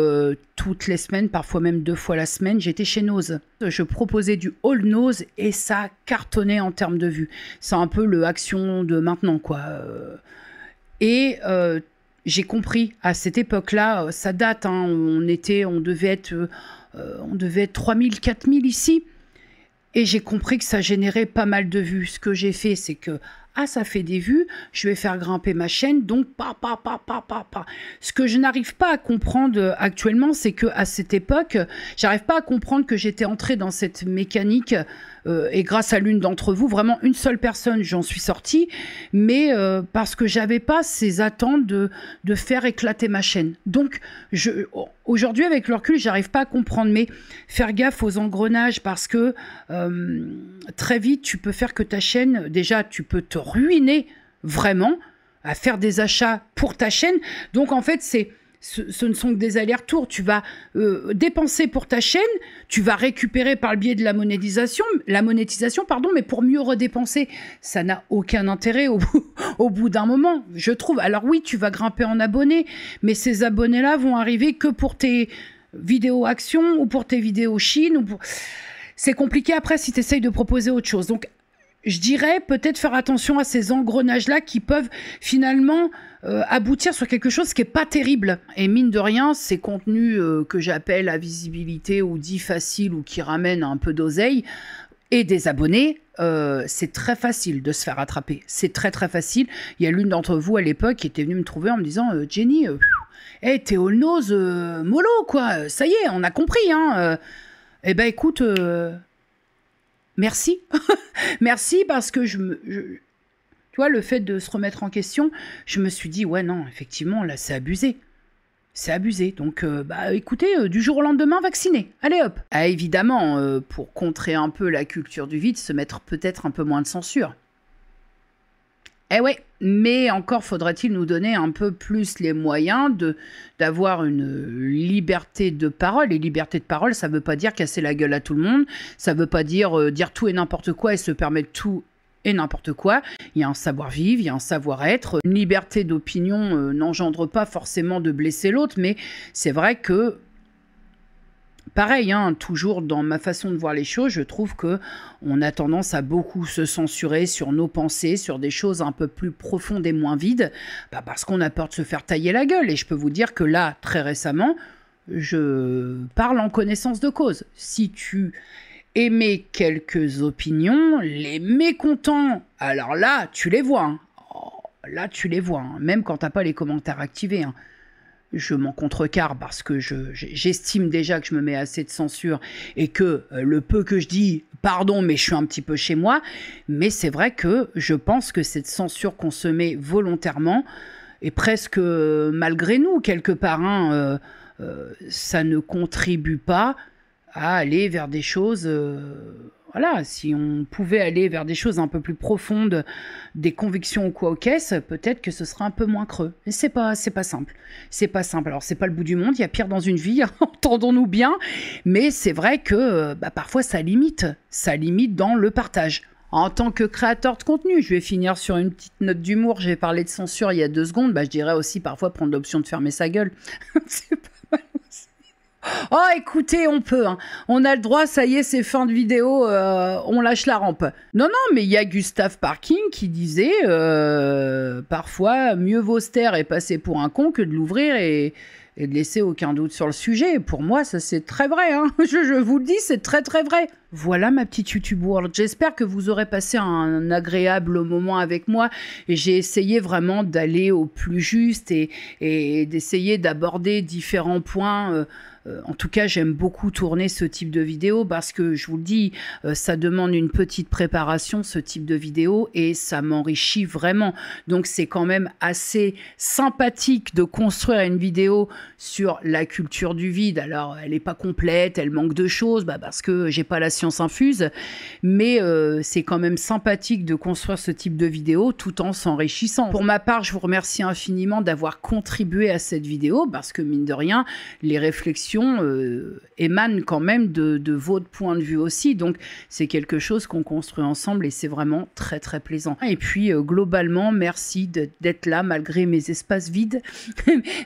toutes les semaines, parfois même 2 fois la semaine, j'étais chez Nose. Je proposais du all Nose et ça cartonnait en termes de vues. C'est un peu le Action de maintenant, quoi. Et j'ai compris, à cette époque-là, ça date, hein, on devait être 3000, 4000 ici. Et j'ai compris que ça générait pas mal de vues. Ce que j'ai fait, c'est que ça fait des vues, je vais faire grimper ma chaîne, donc Ce que je n'arrive pas à comprendre actuellement, c'est que à cette époque, j'arrive pas à comprendre que j'étais entrée dans cette mécanique et grâce à l'une d'entre vous, vraiment une seule personne, j'en suis sortie, mais parce que j'avais pas ces attentes de faire éclater ma chaîne. Donc aujourd'hui, avec le recul, j'arrive pas à comprendre, mais faire gaffe aux engrenages parce que très vite, tu peux faire que ta chaîne, déjà, tu peux te ruiner vraiment à faire des achats pour ta chaîne. Donc en fait, ce ne sont que des allers-retours. Tu vas dépenser pour ta chaîne, tu vas récupérer par le biais de la monétisation, mais pour mieux redépenser. Ça n'a aucun intérêt au bout d'un moment, je trouve. Alors oui, tu vas grimper en abonnés, mais ces abonnés-là vont arriver que pour tes vidéos actions ou pour tes vidéos Chine. C'est compliqué après si tu essayes de proposer autre chose. Donc, je dirais peut-être faire attention à ces engrenages-là qui peuvent finalement aboutir sur quelque chose qui n'est pas terrible. Et mine de rien, ces contenus que j'appelle à visibilité ou dits faciles ou qui ramènent un peu d'oseille et des abonnés, c'est très facile de se faire attraper. C'est très très facile. Il y a l'une d'entre vous à l'époque qui était venue me trouver en me disant « Jenny, t'es all nose mollo quoi, ça y est, on a compris. Hein, eh ben écoute... merci. Merci parce que tu vois, le fait de se remettre en question, je me suis dit, ouais, non, effectivement, là, c'est abusé. C'est abusé. Donc, écoutez, du jour au lendemain, vacciné. Allez hop. Ah, évidemment, pour contrer un peu la culture du vide, se mettre peut-être un peu moins de censure. Eh ouais, mais encore faudrait-il nous donner un peu plus les moyens d'avoir une liberté de parole. Et liberté de parole, ça veut pas dire casser la gueule à tout le monde. Ça veut pas dire dire tout et n'importe quoi et se permettre tout et n'importe quoi. Il y a un savoir-vivre, il y a un savoir-être. Une liberté d'opinion n'engendre pas forcément de blesser l'autre, mais c'est vrai que, pareil, hein, toujours dans ma façon de voir les choses, je trouve que on a tendance à beaucoup se censurer sur nos pensées, sur des choses un peu plus profondes et moins vides, parce qu'on a peur de se faire tailler la gueule. Et je peux vous dire que là, très récemment, je parle en connaissance de cause. Si tu émets quelques opinions, les mécontents, alors là, tu les vois. Hein. Oh, là, tu les vois, hein. Même quand t'as pas les commentaires activés. Hein. Je m'en contrecarre parce que j'estime déjà que je me mets assez de censure et que le peu que je dis, pardon, mais je suis un petit peu chez moi. Mais c'est vrai que je pense que cette censure qu'on se met volontairement et presque malgré nous, quelque part, hein, ça ne contribue pas à aller vers des choses... voilà, si on pouvait aller vers des choses un peu plus profondes, des convictions ou quoi aux caisses, peut-être que ce serait un peu moins creux. Mais c'est pas simple. C'est pas simple. Alors, c'est pas le bout du monde, il y a pire dans une vie, entendons-nous bien. Mais c'est vrai que parfois, ça limite dans le partage. En tant que créateur de contenu, je vais finir sur une petite note d'humour. J'ai parlé de censure il y a 2 secondes. Je dirais aussi parfois prendre l'option de fermer sa gueule. C'est pas mal aussi. Oh, écoutez, on peut. Hein. On a le droit, ça y est, c'est fin de vidéo, on lâche la rampe. Non, mais il y a Gustave Parking qui disait parfois, mieux vaut se taire et passer pour un con que de l'ouvrir et de laisser aucun doute sur le sujet. Pour moi, ça c'est très vrai. Hein. Je vous le dis, c'est très très vrai. Voilà ma petite YouTube World. J'espère que vous aurez passé un agréable moment avec moi. Et j'ai essayé vraiment d'aller au plus juste et d'essayer d'aborder différents points. En tout cas, j'aime beaucoup tourner ce type de vidéo parce que, je vous le dis, ça demande une petite préparation, ce type de vidéo, et ça m'enrichit vraiment. Donc, c'est quand même assez sympathique de construire une vidéo sur la culture du vide. Alors, elle n'est pas complète, elle manque de choses, parce que j'ai pas la science infuse, mais c'est quand même sympathique de construire ce type de vidéo tout en s'enrichissant. Pour ma part, je vous remercie infiniment d'avoir contribué à cette vidéo parce que, mine de rien, les réflexions émanent quand même de votre point de vue aussi. Donc, c'est quelque chose qu'on construit ensemble et c'est vraiment très, très plaisant. Et puis, globalement, merci d'être là malgré mes espaces vides.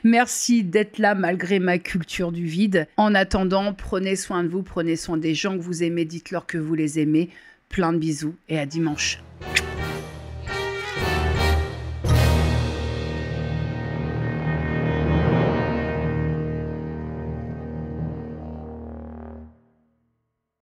Merci d'être là malgré ma culture du vide. En attendant, prenez soin de vous, prenez soin des gens que vous aimez, dites-leur que vous les aimez. Plein de bisous et à dimanche.